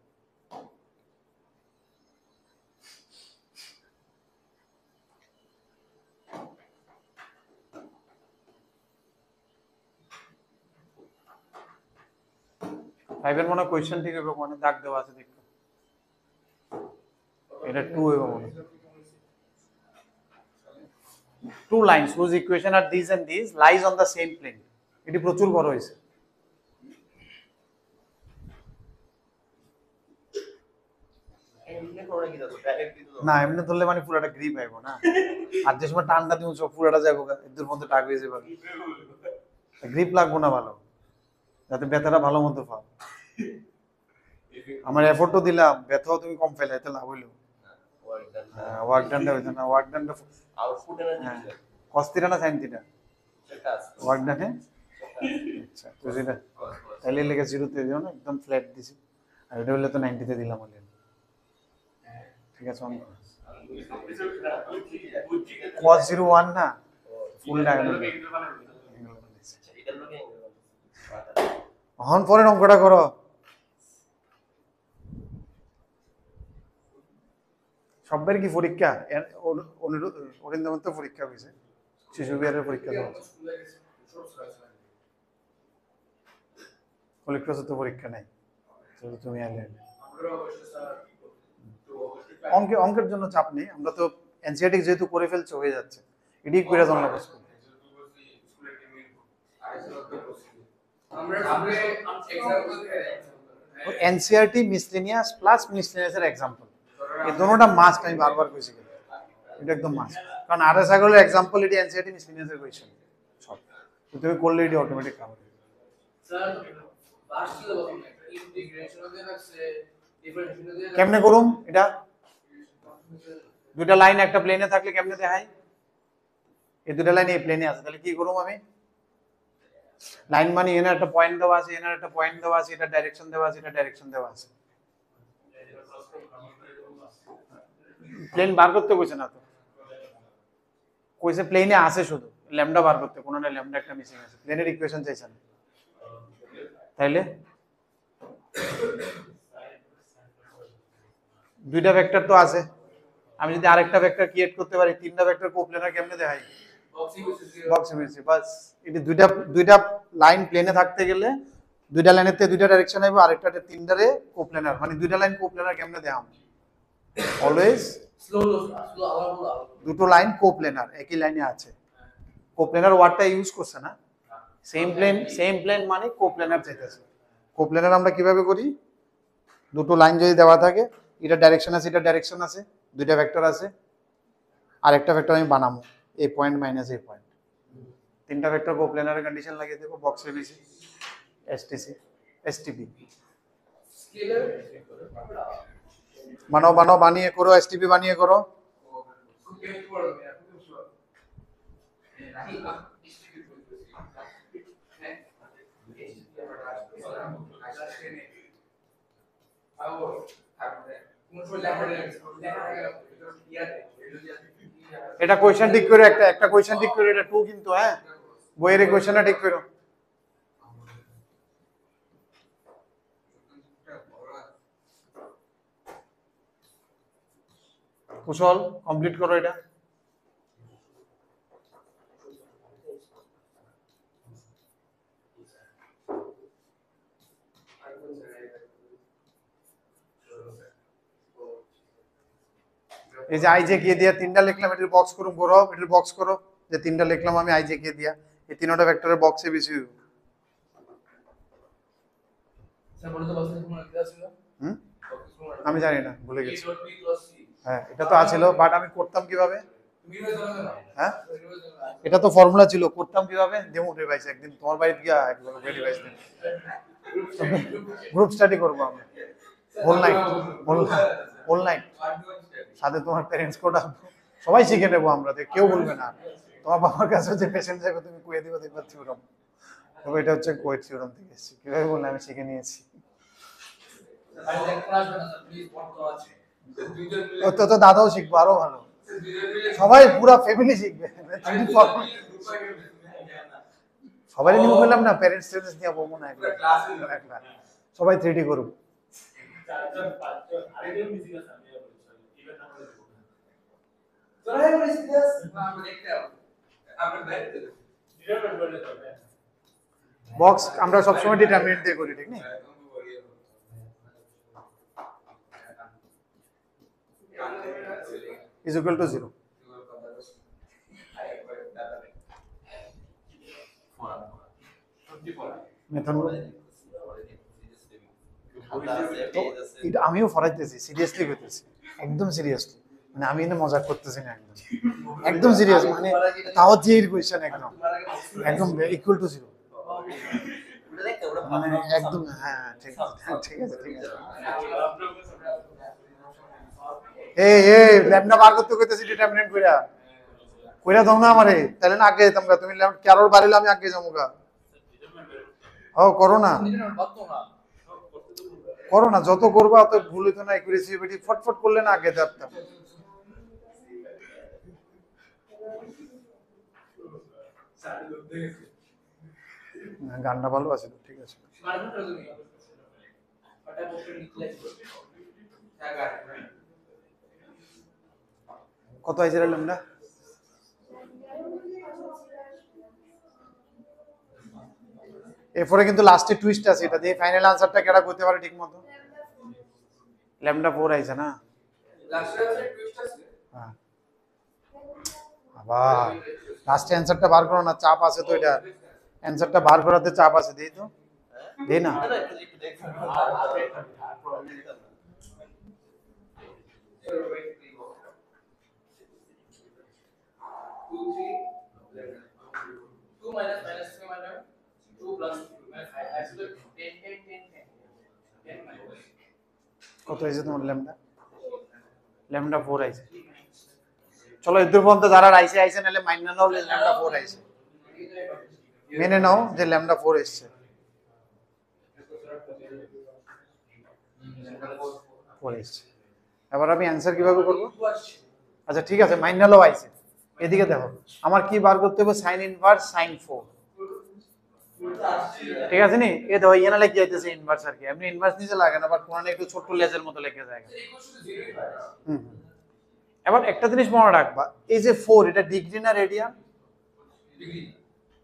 ফাইভের মনে কোয়েশ্চেন ঠিক হবে, মানে দাগ দেওয়া আছে দেখো এটা 2 হবে মনে 2 lines whose equation are these and these lies on the same plane, এটি প্রচুর বড় হয়েছে। না এমনি ধরলে মানে পুরোটা গ্রিপ আইবো না, আর যে সময় টানটা দিও সব পুরোটা যাবো এদের মধ্যে টাক হয়ে যাবে, গ্রিপ লাগবো না ভালো, যাতে ব্যথাটা ভালো মতো পাও। আমার এফোর্টও দিলাম, ব্যথাও তুমি কম ফেলে, এতে লাভ হইলো। ওয়ার্ক ডানটা হইতো না, ওয়ার্ক ডানটা আউটপুট এনার্জি cos থিটা না sin থিটা সেটা আছে ওয়ার্ক ডানে। আচ্ছা তো যেটা তাহলে লেগে 0 তে দিও না, একদম ফ্ল্যাট দিছি, আর এটা হলে তো 90 তে দিলাম হলে ঠিক আছে। অঙ্ক cos 01 না ফুল ডায়াগোনাল। এটার লোকে এখন পরের অঙ্কটা করো। সবের কি পরীক্ষা? অরিন্দমের তো পরীক্ষা হয়েছে, শিশু বিহারের পরীক্ষা তো কলিক্রসের তো পরীক্ষা নাই, তুমি আইলে অঙ্কের জন্য চাপ নেই, আমরা তো এনসিআরটি যেহেতু করে ফেলছো হয়ে যাচ্ছে, এডি করে জন্য বসবো। আমরা এক্সাম্পল এনসিআরটি মিসলেনিয়াস প্লাস মিসলেনিয়াসের এক্সাম্পল, এই দুটোটা মাস্ট, আমি বারবার কইছি এটা একদম মাস্ট, কারণ আরএস আগলের এক্সাম্পল এটি এনসিআরটি মিসলেনিয়াসের কোয়েশ্চেন সব, তো তুমি করলে এটি অটোমেটিক কভার হবে। স্যার ফার্স্ট ছিল প্রথম একটা ইন্টিগ্রেশন দিয়ে রাখছে ডিফারেন্সিয়েশন দিয়ে কেমনে করুম এটা? দুটা লাইন একটা প্লেনে থাকলে কেমনে দেখাই? এই দুটা লাইন এই প্লেনে আছে, তাহলে কি করুম আমি? লাইন মানে এখানে একটা পয়েন্ট দেওয়া আছে, এখানে একটা পয়েন্ট দেওয়া আছে, এটা ডাইরেকশন দেওয়া আছে, এটা ডাইরেকশন দেওয়া আছে। প্লেন বার করতে কইছে না তো, কইছে প্লেনে আছে শুধু ল্যামডা বার করতে, কোনটা ল্যামডা একটা মিসিং আছে, প্লেনের ইকুয়েশন চাইছেন তাইলে দুইটা ভেক্টর তো আছে, আমি যদি আরেকটা ভেক্টর ক্রিয়েট করতে পারি, তিনটা ভেক্টর কোপ্লেনার কেমনে দেখাই? বক্স ইমেজ বাস। এটি দুইটা লাইন প্লেনে থাকতে গেলে দুইটা লাইনেতে দুইটা ডাইরেকশন আইবো, আরেকটাতে তিনটারে কোপ্লেনার, মানে দুইটা লাইন কোপ্লেনার কেমনে দেখাম? অলওয়েজ স্লো আবার বলো দুটো লাইন কোপ্লেনার একই লাইনে আছে, কোপ্লেনার ওয়ার্ডটা ইউজ করছে না, সেম প্লেন মানে কোপ্লেনার চাইতেছে। কোপ্লেনার আমরা কিভাবে করি? দুটো লাইন যদি দেওয়া থাকে, এটা ডাইরেকশন আছে, এটা ডাইরেকশন আছে, দুইটা ভেক্টর আছে, আরেকটা ভেক্টর আমি বানাবো এই পয়েন্ট মাইনাস এই পয়েন্ট, তিনটা ভেক্টর কোপ্লেনারের কন্ডিশন লাগিয়ে দেবো, box ABC STC STP scalar বানাও বানিয়ে করো, এসটিপি বানিয়ে করো। খুব বেশি বড় হবে খুব সুন্দর এটা কোয়েশ্চেন ঠিক করে, একটা কোয়েশ্চেন ঠিক করে, এটা 2 কিন্তু হ্যাঁ বইয়ের কোয়েশ্চেনটা ঠিক করো। কুশল কমপ্লিট করো এটা। এই যে আই জে কে দিয়া তিনটা লিখলাম, এটার বক্স করুম করো, এটার বক্স করো, যে তিনটা লিখলাম আমি আই জে কে দিয়া, এই তিনটা ভেক্টরের বক্সে বেশি হইব। স্যার বলে তো বাসে তোমার কি আছে? হুম আমি জানি না, ভুলে A গেছি। dot B cross C হ্যাঁ এটা তো আছিল, বাট আমি করতাম কিভাবে? মিরর জানো না? হ্যাঁ মিরর জানো না? এটা তো ফর্মুলা ছিল, করতাম কিভাবে? ডেমো ডিভাইস একদিন তোমার বাড়িতে গিয়া একবার ডিভাইস দিন, গ্রুপ স্টাডি করবো আমরা, অনলাইন অনলাইন, সাথে তোমার প্যারেন্টস কোড সবাই শিখে নেবো আমরা, কেউ বলবে না। তোমার বাবার কাছে যে পেশেন্ট যাবে তুমি কুয়ে দিবে, দেখবা থিওরাম, তবে এটা হচ্ছে কোয়েট থিওরাম থেকে এসেছি, কিভাবে বললে আমি শিখে নিয়েছি। আর লেকচার আসবে না স্যার, প্লিজ বন্ধ আছে। দুইজন মিলে তো তো দাদাও শিখবো, আরো ভালো, দুইজন মিলে সবাই পুরা ফ্যামিলি শিখবে। সবাই নিয়ে বললাম না, প্যারেন্টস টেরেন্টস নিয়ে বলবো না, একলা একলা সবাই 3D করবো। চারজন পাঁচজন আরেকজন মিসিং আছে, আমি ইভেন্ট আমরা দেব না। তোরা এবার সিরিয়াস না, আমরা দেখতে যাব, আমরা বাইরে দেব ডিটারমিনেন্ট করলে হবে। বক্স আমরা সবসময় ডিটারমিনেন্ট দিয়ে করি, ঠিক না? Is equal to 0। মেথড তো এটা আমিও ফরাইতেছি, সিরিয়াসলি করতেছি, একদম সিরিয়াসলি, মানে আমি এনে মজা করতেছি না, একদম একদম সিরিয়াস, মানে তাও যে কোয়েশ্চেন একদম একদম ইকুয়াল টু 0, মানে একদম। হ্যাঁ ঠিক ঠিক আছে ঠিক আছে। এই এই ল্যামডা বার করতে কইতেছি ডিটারমিনেন্ট কইরা কইরা দাও না আমারে, তাহলে না আগে যেতাম গা, তুমি কারোর বাড়িলে আমি আগে যাবো গা। ও করো না করো না, যত করবা অত ভুল হইতো না, একুরেসি বেটি ফটফট করলে না আগে যেতাম। গানটা ভালো আছে, ঠিক আছে। কত আইছে রে ল্যামডা? এরপরে কিন্তু লাস্টে টুইস্ট আছে, এটা দিয়ে ফাইনাল আনসারটা কেডা করতে পারে ঠিক মতো? ল্যামডা 4 আইছে না? লাস্টে আছে টুইস্ট আছে। হ্যাঁ আবার লাস্টে অ্যানসারটা বার করো না, চাপ আছে তো, এটা অ্যানসারটা বার করাতে চাপ আছে, দেই তো দেই না। কত হয়েছে তোমার ল্যামডা? ল্যামডা 4 আইছে। চলো এদুর পর্যন্ত যারা আইছে আইছে, নাহলে মাইনা নাও ল্যামডা 4 আইছে, মেনে নাও যে ল্যামডা 4 এসছে। 4 এসছে। এবার আমি অ্যানসার কিভাবে করব? আচ্ছা ঠিক আছে, মাইনা নাও আইছে। এদিকে দেখো, আমার কি বার করতে হবে? সাইন ইনভার্স সাইন 4, ঠিক আছে নি? এ দেখো এখানে লেগে যাইতেছে ইনভার্স, আর কি এমনি ইনভার্স নিচে লাগে না, বাট কোণে একটু ছোট লেজের মতো লেগে যায়। এবার একটা জিনিস মনে রাখবা, এই যে 4 এটা ডিগ্রি না রেডিয়ান?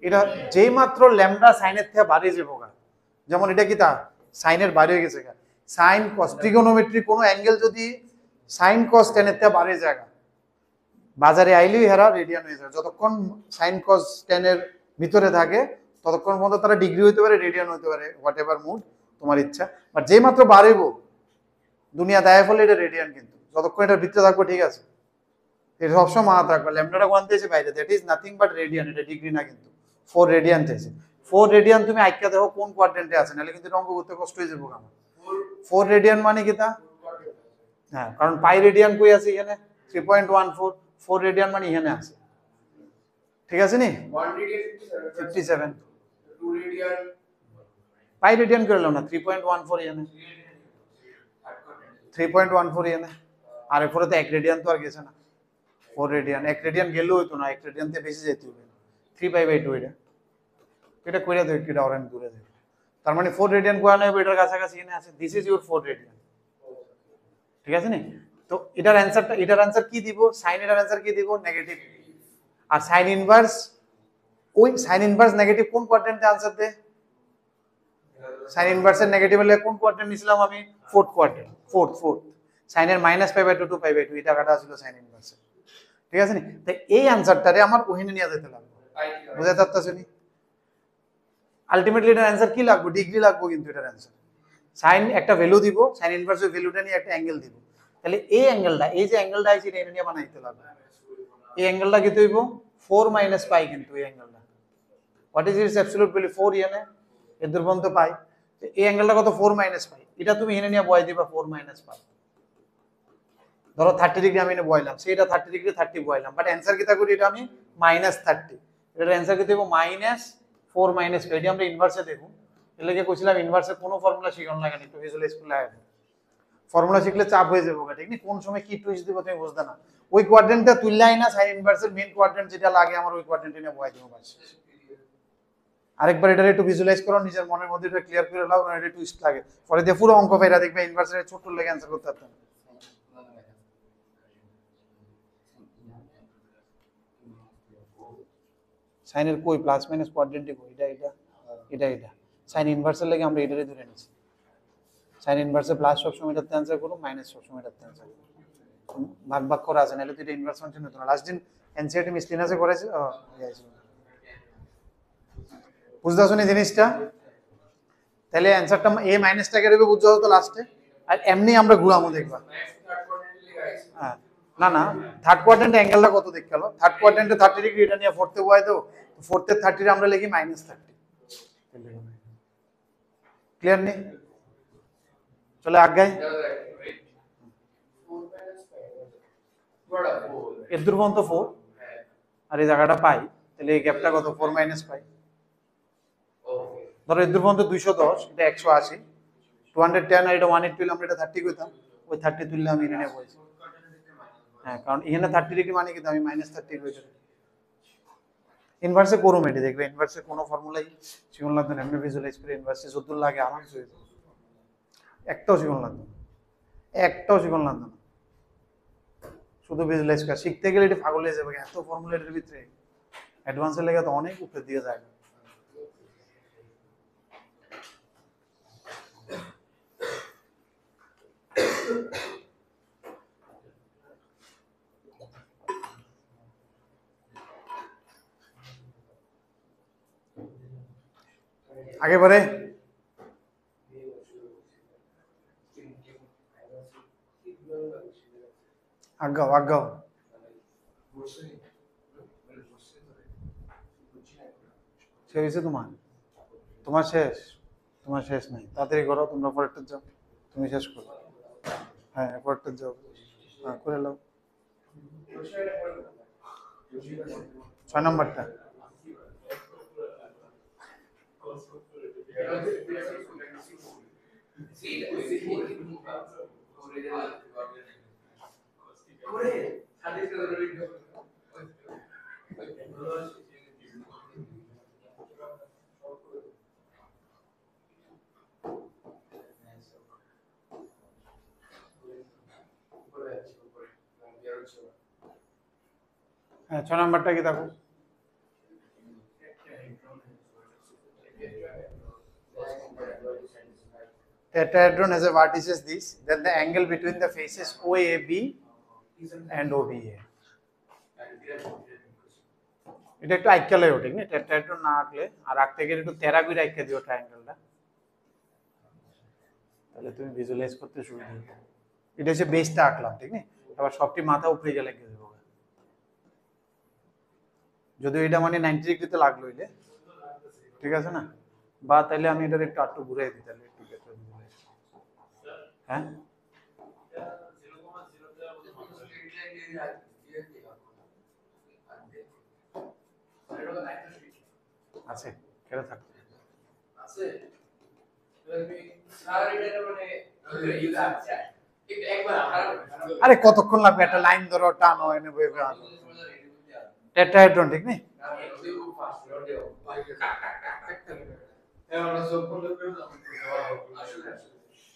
এটা যেই মাত্র ল্যামডা সাইনের থেকে বাড়িয়ে যাবো গা, যেমন এটা কি তা সাইনের বাইরে হয়ে গেছে গা, সাইন কস ট্রিগোনোমেট্রি কোনো অ্যাঙ্গেল যদি সাইন কস টেনের থেকে বাড়িয়ে যায়, বাজারে আইলেই হেরা রেডিয়ান হয়ে যায়। যতক্ষণ সাইন কস টেনের ভিতরে থাকে ততক্ষণ পর্যন্ত তারা ডিগ্রি হইতে পারে, রেডিয়ান হইতে পারে, হোয়াট এভার মুড তোমার ইচ্ছা। বাট যেই মাত্র বাড়াইবো দুনিয়া দায় ফলে এটা রেডিয়ান, কিন্তু যতক্ষণ এটার ভিতরে থাকবো, ঠিক আছে? এটা সবসময় মাথা রাখবা, ল্যামডাটা কোন থেকে বাইরে, that is nothing but radian, এটা ডিগ্রি না কিন্তু। 4 রেডিয়ান থেকে 4 রেডিয়ান তুমি আইকা দেখো কোন কোয়াড্রেন্টে আছে, নাহলে কিন্তু অঙ্ক করতে কষ্ট হয়ে যাবো আমার। 4 রেডিয়ান মানে কি তা? হ্যাঁ, কারণ পাই রেডিয়ান কই আছে এখানে 3.14, 4 রেডিয়ান মানে এখানে আছে, ঠিক আছে নি? 1 রেডিয়ান 57, 2 রেডিয়ান পাই রেডিয়ান করে নাও না, 3.14 এখানে, 3.14 এখানে, আর এরপরে তো 1 রেডিয়ান তো আর গেছে না। 4 রেডিয়ান 1 রেডিয়ান গেলেও হইতো না, 1 রেডিয়ান থেকে বেশি যেতে হবে, 3π/2 এটা কইরা দেখ কিটা অরেঞ্জ দূরে দেখ, তার মানে 4 রেডিয়ান কোয়া নেবে, এটার কাছাকাছি এখানে আছে, দিস ইজ ইউর 4 রেডিয়ান, ঠিক আছে নি? তো এটার অ্যানসার কি দিব? সাইন এর অ্যানসার কি দিব? নেগেটিভ। আর সাইন ইনভার্স, ওই সাইন ইনভার্স নেগেটিভ কোন কোয়াড্রেন্টে আনসার দেয়? সাইন ইনভার্সের নেগেটিভ হলে কোন কোয়াড্রেন্ট নিছিলাম আমি? 4th quadrant, 4th। সাইনের -π/2 2π/2 এই টাকাটা ছিল সাইন ইনভার্সে, ঠিক আছে নি? তো এই অ্যানসারটারে আমার ওখানে নিয়ে যেতে লাগবে, বুঝতে পারতেছো নি? আলটিমেটলি এটার অ্যানসার কি লাগবে? ডিগ্রি লাগবে, কিন্তু এটার অ্যানসার সাইন একটা ভ্যালু দিব, সাইন ইনভার্সের ভ্যালুটা নিয়ে একটা অ্যাঙ্গেল দিব, তাহলে এই অ্যাঙ্গেলটা, এই যে অ্যাঙ্গেলটা আছে এটা নিয়ে বানাইতে লাগবে। এই অ্যাঙ্গেলটা কি হইব? 4 - π, কিন্তু এই অ্যাঙ্গেলটা what is its absolute value? 4 ইয়ানে এর দূর পর্যন্ত পাই, এই অ্যাঙ্গেলটা কত? 4 - π, এটা তুমি এখানে নিয়ে বয় দিবা 4 - π। ধরো 30 ডিগ্রি আমি এনে বয়লাম, সেটা 30 ডিগ্রি 30 বয়লাম, বাট অ্যানসার কি তা করি? এটা আমি -30, এটার অ্যানসার কি দেব? -4 - π। এটা আমরা ইনভার্সে দেব, এর লাগে কইছিলাম ইনভার্সের কোনো ফর্মুলা শিখুন না, কেন একটু ভিজুয়ালাইজ করলে আয়, ফর্মুলা শিখলে চাপ হয়ে যাবে, ঠিক না? কোন সময় কি টুইস্ট দিব তুমি বুঝতে না, ওই কোয়াড্রেন্টটা তুললাই না, সাইন ইনভার্সের মেইন কোয়াড্রেন্ট যেটা লাগে আমার, ওই কোয়াড্রেন্টে নিয়ে বয় দিব বাস। আরেকবার এটা একটু ভিজুয়ালাইজ করো, নিজের মনের মধ্যে এটা ক্লিয়ার করে নাও, এটা টুইস্ট লাগে পরে দিয়ে পুরো অঙ্ক ফেরা দেখবে ইনভার্সের ছোট লেগে অ্যানসার করতে পারতেন। সাইনের কই প্লাস মাইনাস কোয়াড্রেন্টে কই? এটা সাইন ইনভার্সের লাগে আমরা এটারে ধরে নিছি, সাইন ইনভার্সে প্লাস সব সময় এটাতে অ্যানসার করো, মাইনাস সব সময় এটাতে অ্যানসার করো, ভাগ করা আছে, নাহলে তো এটা ইনভার্স ফাংশন হতো না। লাস্ট দিন এনসিইআরটি মিসলিনাসে করেছে, বুঝতে পারছো না জিনিসটা? তাহলে অ্যানসারটা এ মাইনাসটাকে দেবে, বুঝতে হতো লাস্টে, আর এমনি আমরা ঘুরামো দেখবা। হ্যাঁ, না থার্ড কোয়াড্রেন্ট অ্যাঙ্গেলটা কত দেখ গেল, থার্ড কোয়াড্রেন্টে 30 ডিগ্রি, এটা নিয়ে ফোর্থে বয় দাও, ফোর্থে 30 আমরা লিখি -30, ক্লিয়ার নেই? চলে আগাই, এর দূর পর্যন্ত 4 আর এই জায়গাটা পাই, তাহলে এই গ্যাপটা কত? 4 - π। ধরো এর দূর পর্যন্ত 210, এটা 180, 210 আর এটা 180 আমরা এটা 30 কইতাম, ওই 30 তুললে আমি এখানে বলছি। হ্যাঁ, কারণ এখানে 30 ডিগ্রি মানে কি আমি -30 কইছি। ইনভার্সে করুম, এটি দেখবে ইনভার্সে কোনো ফর্মুলাই শিখুন লাগবে না, এমনি ভিজুয়ালাইজ করে ইনভার্সে যত লাগে আরামসে হয়ে যাবে, একটাও শিখুন লাগবে না, একটাও শিখুন লাগবে না, শুধু ভিজুয়ালাইজ করা। শিখতে গেলে এটা পাগল হয়ে যাবে, এত ফর্মুলা এর ভিতরে, অ্যাডভান্সের লেগে তো অনেক উপরে দিয়ে যায়। আগে পরে আগাও শেষ হয়েছে তোমার শেষ নাই, তাড়াতাড়ি করো, তোমরা পরেরটা যাও, তুমি শেষ করো। হ্যাঁ, পরেরটা যাও, হ্যাঁ করে নাও। 6 নম্বরটা হ্যাঁ, 6 নম্বরটা কি দেখো? Tetrahedron has a vertices this, then the angle between the faces OAB and OBA. এটা একটু আইক্কা লাগে, ঠিক না? টেট্রাহেড্রন না আঁকলে, আর আঁকতে গেলে একটু তেরা করে আইক্কা দিও ট্রায়াঙ্গেলটা, তাহলে তুমি ভিজুয়ালাইজ করতে সুবিধা হবে। এটা হচ্ছে বেসটা আঁকলাম, ঠিক না? এবার সবটি মাথা উপরে গেলে কি দেবো, যদিও এটা মানে 90 ডিগ্রিতে লাগলো হইলে, ঠিক আছে না? বা তাহলে আমি এটার একটু আটটু ঘুরাই দিই, তাহলে একটু বেটার ভিজুয়ালাইজ। হ্যাঁ, আছে কেন থাকবে আছে, আরে কতক্ষণ লাগবে, একটা লাইন ধরো, টানো, এনে বইবে। টেট্রাহেড্রন, ঠিক নেই?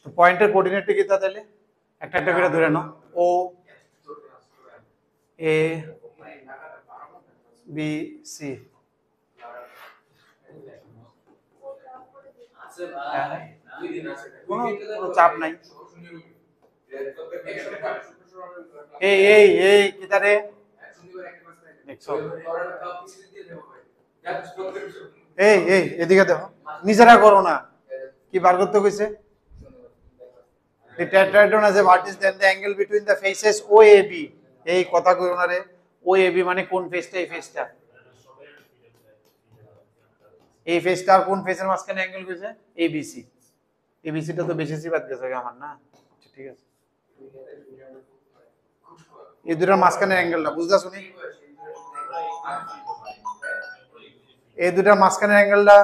তো পয়েন্টের কোঅর্ডিনেট কি তা, তাহলে একটা একটা করে ধরে নাও, ও এ বি সি, কোনো চাপ নাই, এই কিতারে দেখছো এই এদিকে দেখো নিজেরা করো না কি বার করতে কইছে the tetrahedron has a vertex then the angle between the faces OAB এই কথা কইও না রে OAB মানে কোন ফেসটা এই ফেসটা এই ফেসটা আর কোন ফেসের মাঝখানে অ্যাঙ্গেল কইছে ABC ABCটা তো বেশি বাদ গেছে আমার না আচ্ছা ঠিক আছে এই দুটোর মাঝখানের অ্যাঙ্গেলটা বুঝদা শুনি এই দুটোর মাঝখানের অ্যাঙ্গেলটা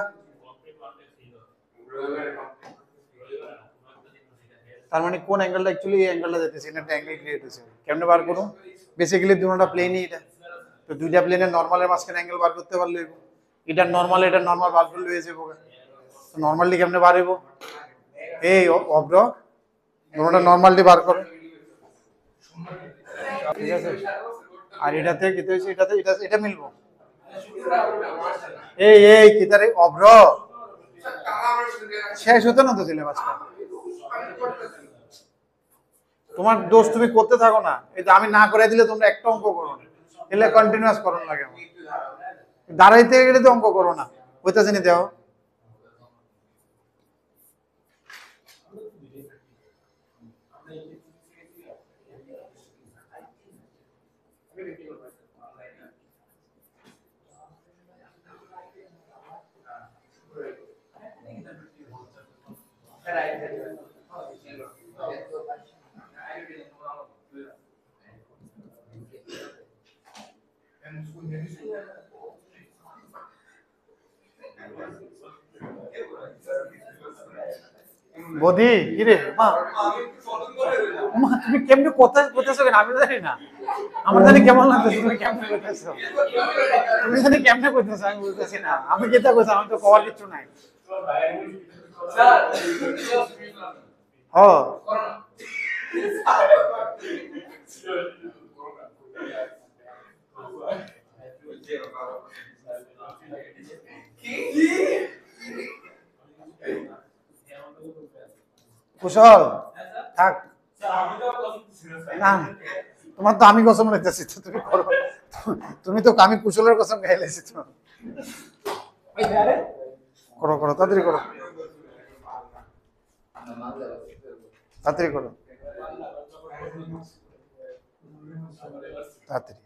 তার মানে কোন অ্যাঙ্গেলটা অ্যাকচুয়ালি এই অ্যাঙ্গেলটা যেতেছে এটা অ্যাঙ্গেল ক্রিয়েট হইছে কেমনে বার করব বেসিক্যালি দুটোটা প্লেনই এটা তো দুইটা প্লেনের নরমালের মাঝখানে অ্যাঙ্গেল বার করতে পারলে এটা নরমাল বার করলে হয়ে যাবে তো নরমালি কেমনে বার হইব এই অব্র দুটোটা নরমালি বার করো ঠিক আছে আর এটাতে কি হইছে এটাতে এটা মিলবো এই কিতারে অব্র শেষ হতো না তো সিলেবাসটা তোমার দোষ তুমি করতে থাকো না এই যে আমি না করে দিলে তোমরা একটা অঙ্ক করো না এলে কন্টিনিউয়াস করন লাগে আমার দাঁড়াইতে গেলে তো অঙ্ক করো না হইতাছে নি দেও বদি কি রে মা তুমি কেমনে কথা বলতেছো কেন আমি জানি না আমার জানি কেমন লাগতেছে তুমি কেমনে বলতেছো তুমি জানি কেমনে বলতেছো আমি বলতেছি না আমি যেটা কইছি আমি তো কভার কিছু নাই স্যার কুশল থাক না তোমার তো আমি কসম নিতেছি তো তুমি করো তুমি তো আমি কুশলের কসম খাইলেছি তো করো তাড়াতাড়ি করো তাড়াতাড়ি করো তাড়াতাড়ি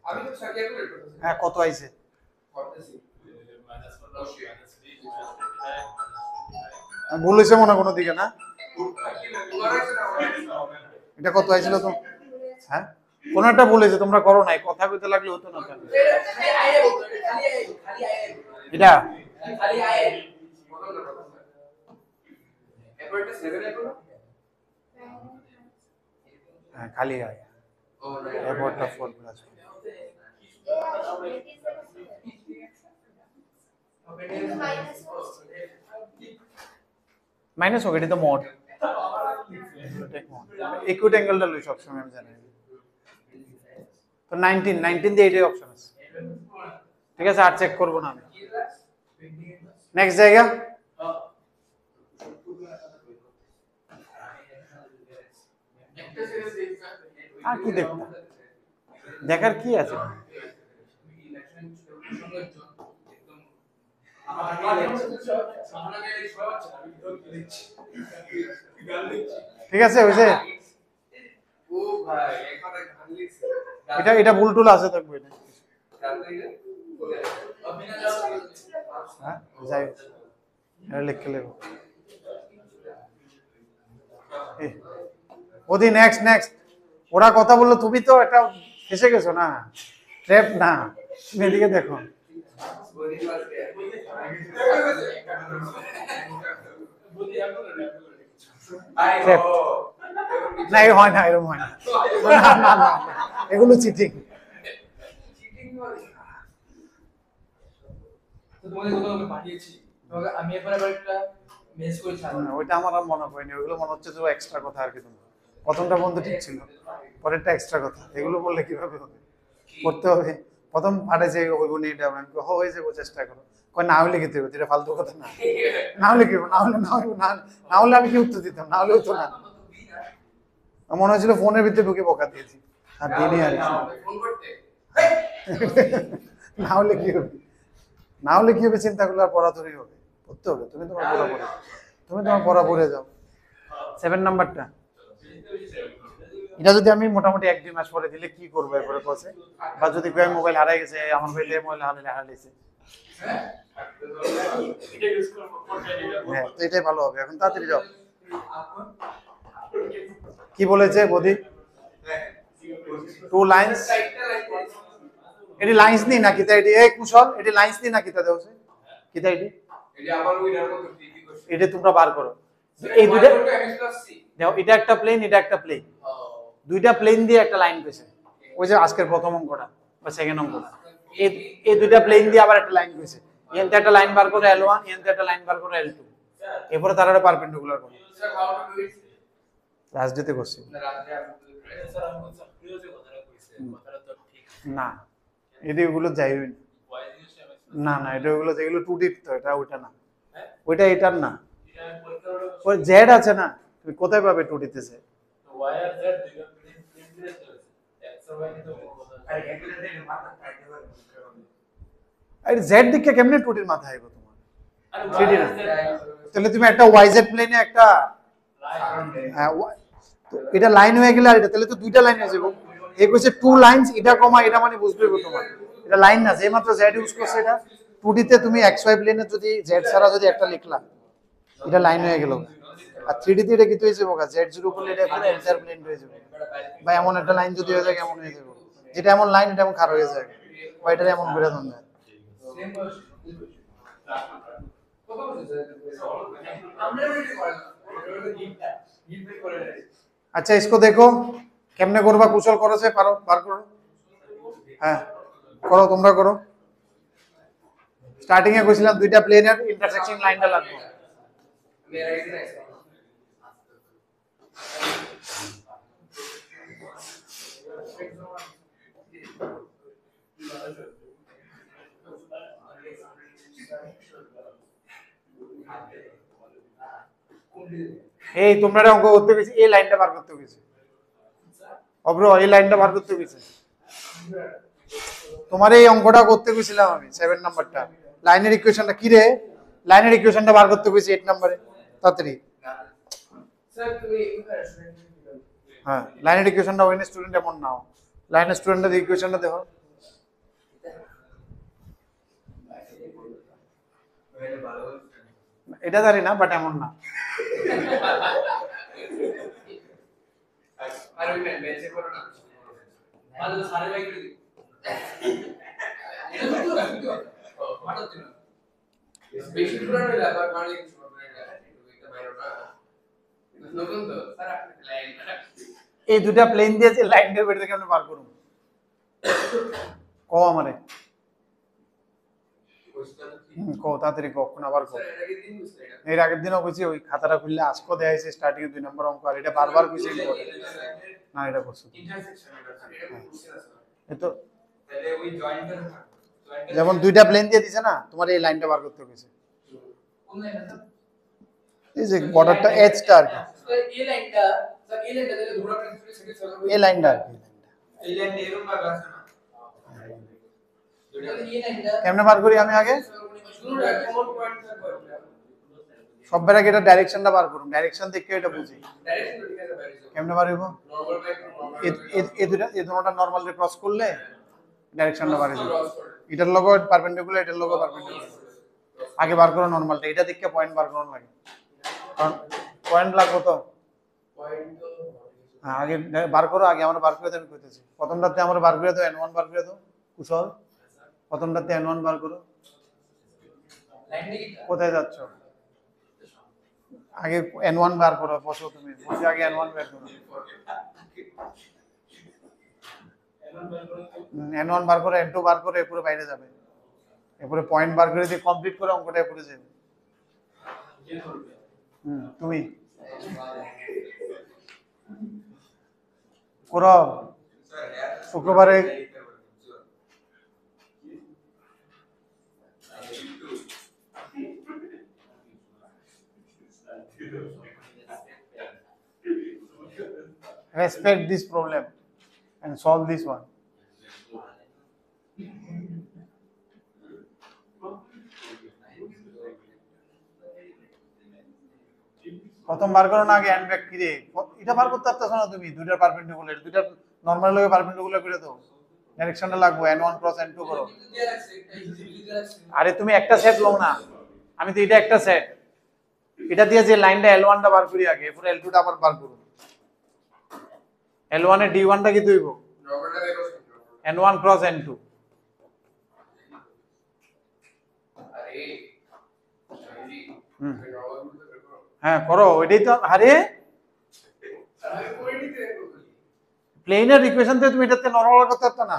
হ্যাঁ কত আইছে ভুল হয়েছে মনে কোনো দিকে না এটা কত আইছিল তো হ্যাঁ কোন একটা ভুল হয়েছে তোমরা করো নাই কথা কইতে লাগলে হতো না এটা হ্যাঁ খালি আয় এরপরটা 4 প্লাস মাইনাস হোক এটা তো মোড ইকুইট অ্যাঙ্গেলটা লই সব সময় আমি জানি তো 19 দিয়ে এটাই অপশন আছে ঠিক আছে আর চেক করব না আমি নেক্সট জায়গা আর কি দেখতে দেখার কি আছে ঠিক আছে হইছে এটা ভুল টুল আছে থাকবে এটা হ্যাঁ যাই এটা লিখে নেব ওদি নেক্সট ওরা কথা বললো তুমি তো এটা ফেসে গেছো না ট্র্যাপ না তুমি এদিকে দেখো না এই হয় না এরকম হয় না এগুলো চিটিং ওইটা আমার আর মনে পড়েনি ওইগুলো মনে হচ্ছে যে এক্সট্রা কথা আর কি তোমার প্রথমটা বন্ধু ঠিক ছিল পরেরটা এক্সট্রা কথা এগুলো বললে কিভাবে হবে করতে হবে প্রথম পারে যে ওইগুলো নিয়ে এটা আমি হয়ে যাবো চেষ্টা করো কই না হলে খেতে হবে এটা ফালতু কথা না হলে কি না হলে আমি কি উত্তর দিতাম না হলে হতো না আমার মনে হয়েছিল ফোনের ভিতরে ঢুকে বকা দিয়েছি আর দিনই আর কি। ফোন করতে না হলে কি হবে, না হলে কি হবে চিন্তা করলে আর পড়াধরি হবে, পড়তে হবে। তুমি তোমার পড়া পড়ে, তুমি তোমার পড়া পড়ে যাও। 7 নাম্বারটা এটা যদি আমি মোটামুটি 1-2 মাস পরে দিলে কি করবো এরপরে কোসে, বা যদি কেউ মোবাইল হারাই গেছে, আমার ভাইলে মোবাইল হারাইছে, এটা ইউজ করব করতে হ্যাঁ তো এটাই ভালো হবে। এখন তাড়াতাড়ি যাও। কি বলেছে বদি? 2 লাইন্স, এটি লাইন্স নি না কিতা, এটি এক কুশল, এটি লাইন্স নি না কিতা দেওছে কিতা, এটি এটা আবার উইনার মতো টিভি করছে এটা তোমরা বার করো। এই দুইটা এমএস+সি দেখো, এটা একটা প্লেন, এটা একটা প্লেন, দুইটা প্লেন দিয়ে একটা লাইন পেয়েছে। ওই যে আজকের প্রথম অঙ্কটা বা সেকেন্ড অঙ্কটা, এই দুইটা প্লেন দিয়ে আবার একটা লাইন পেয়েছে। এনতে একটা লাইন বার করে L1, এনতে একটা লাইন বার করে L2, এরপরে তারা পারপেন্ডিকুলার করো। Sir how to do it last ডেতে করছি না রাতে আপনি স্যার আমি স্যার প্রিয় যে কথাটা কইছে কথাটা তো ঠিক না, এটা ওগুলো যাইবে না। ওয়াই জিনিসটা আমি না না, এটা ওগুলো যেগুলো টুটির তো, এটা ওইটা না, হ্যাঁ ওইটা এটার না। এটা আমি পরীক্ষা করে ওই জেড আছে না, তুমি কোথায় পাবে টুটিতেছে? ওয়াই আর জেড দুইটা প্রিন্ট করে চলেছে এক্স আর ওয়াই কিন্তু কথা আরে এগুলোতে মাথা খাইতে পারে আরে জেড দিকে কেমনে টুটির মাথা আইবো তোমার? আরে 3D ওয়াই না। আর জেড তাহলে তুমি একটা ওয়াইজেড প্লেনে একটা হ্যাঁ, তো এটা লাইন হয়ে গেলে আর এটা তাহলে তো দুইটা লাইন হয়ে যাবে। এই কইছে 2 লাইনস, এটা কমা এটা মানে বুঝবে তোমার এটা লাইন না, যে মাত্র জেড ইউজ করছে এটা 2D তে তুমি এক্স ওয়াই প্লেনে যদি জেড ছাড়া যদি একটা লিখলা, এটা লাইন হয়ে গেল। আর 3D তে এটা কি হয়ে যাবে, জেড জিরো করলে এটা পুরো এন্টায়ার প্লেন হয়ে যাবে। বা এমন একটা লাইন যদি হয়ে যায় কেমন হয়ে যাবে, যেটা এমন লাইন এটা এমন খারাপ হয়ে যায়, বা এটা এমন করে দেন যায়। সেম বয়স কত বছর আমরা এটা করে না এটা গিফটটা গিফট করে দেয় अच्छा इसको देखो কেমনে করবা, কুশল করেছে, পারো বার করো। হ্যাঁ করো, তোমরা করো। স্টার্টিং এ কইছিলাম দুইটা প্লেনের ইন্টারসেকশন লাইনটা লাগবে। मेरा एक नहीं এই তোমরা অঙ্ক করতে গেছি, এই লাইনটা বার করতে গেছি অব্র, এই লাইনটা বার করতে গেছি। তোমার এই অঙ্কটা করতে গেছিলাম আমি 7 নাম্বারটা, লাইনের ইকুয়েশনটা কি রে, লাইনের ইকুয়েশনটা বার করতে গেছি 8 নম্বরে, তাড়াতাড়ি। सर तुम्हें হ্যাঁ লাইনের ইকুয়েশনটা ওই স্টুডেন্ট এমন নাও, লাইনের স্টুডেন্টের ইকুয়েশনটা দেখো। এটা জানি না বাট এমন না। अरे मैं बेंचे करो ना मानो सारे भाई कर दी এটা তো মারতে না বেশি পুরানো হইলা আবার মানে কিছু হবে না এটা বাইরে না নতুন তো স্যার লাইন এই দুটা প্লেন দিয়ে যে লাইনের বের থেকে আমরা বার করব, কও আমারে কও তাড়াতাড়ি কও, কোন আবার কও। স্যার এটা কি দিন বুঝতে এটা এর আগের দিনও কইছি ওই খাতাটা খুললে আজকে দেয়া হইছে স্টার্টিং এ 2 নম্বর অঙ্ক, আর এটা বারবার কইছি না, এটা করছো ইন্টারসেকশন এটা বুঝতে না স্যার এই তো। তাহলে ওই জয়েন্টার যেমন দুইটা প্লেন দিয়ে দিছে না, তোমার এই লাইনটা বার করতে কইছে, কোন লাইন স্যার এই যে বর্ডারটা এজটা আর কি, স্যার এই লাইনটা স্যার এই লাইনটা তাহলে ধরা প্রিন্সিপাল সেটা সলভ এই লাইনটা আর কি। এই লাইনটা এরকম ভাবে আছে না তাহলে এই লাইনটা কেমনে বার করি আমি আগে, শুরুটা কমন পয়েন্ট স্যার সবার আগে এটা ডাইরেকশনটা বার করুন, ডাইরেকশন দেখে এটা বুঝি ডাইরেকশন তো ঠিক আছে বাইরে কেমনে বার হইব। নরমাল বাই এই দুটোটা নরমাল রে ক্রস করলে ডাইরেকশনটা বার হয়ে যাবে। এটার লোগো পারপেন্ডিকুলার, এটার লোগো পারপেন্ডিকুলার। আগে বার করো নরমালটা, এটা দেখে পয়েন্ট বার করুন লাগে, কারণ পয়েন্ট লাগবে তো। পয়েন্ট তো হ্যাঁ আগে বার করো, আগে আমরা বার করে দেব, আমি কইতেছি প্রথমটাতে আমরা বার করে দাও n1 বার করে দাও কুশল, প্রথমটাতে n1 বার করো। লাইন দেখি কোথায় যাচ্ছ, আগে n1 বার করো, বসো তুমি বসে আগে n1 বের করো। n1 বার করে n2 বার করে এরপরে বাইরে যাবে, এরপরে পয়েন্ট বার করে দিয়ে কমপ্লিট করে অঙ্কটা এরপরে যাবে। তুমি করো শুক্রবারে। respect this problem and solve this one. প্রথম বার করো না আগে হ্যান্ড ব্যাক কি রে এটা বার করতে পারতেছ না তুমি দুইটার পারপেন্ডিকুলার দুইটা নরমাল লগে পারপেন্ডিকুলার করে দাও ডাইরেকশনটা লাগবে n1 ক্রস n2 করো আরে তুমি একটা সেট লও না আমি তো এটা একটা সেট এটা দিয়ে যে লাইনটা L1 টা বার করি আগে এরপর L2 টা আবার বার করব L1 এর D1 টা কি দইব n1 ক্রস n2 হ্যাঁ করো ওইটাই তো আরে প্লেনার ইকুয়েশন থেকে তুমি এটাতে নরমাল করতে পারতো না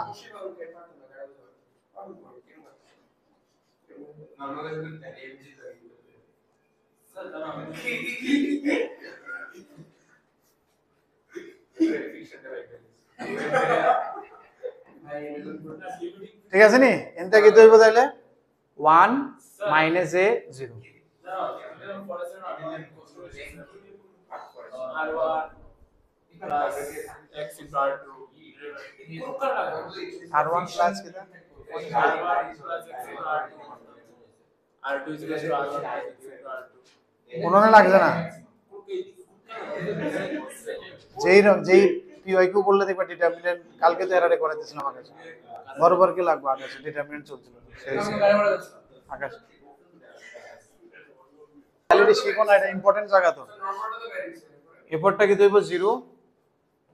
ঠিক আছে নি এনটা কি দইব তাইলে 1 মাইনাস a 0 R1 plus कितना R2 is equal to R1 उन्होंने লাগছে না যেই পিওয়াই কিউ বললে দেখবা ডিটারমিনেন্ট কালকে তো এরারে করে দিয়েছিলাম আকাশ বরাবর কি লাগবে আকাশ ডিটারমিনেন্ট চলছিল আকাশ অলরেডি শিখো না এটা ইম্পর্টেন্ট জায়গা তো এরপরটা কি দেব 0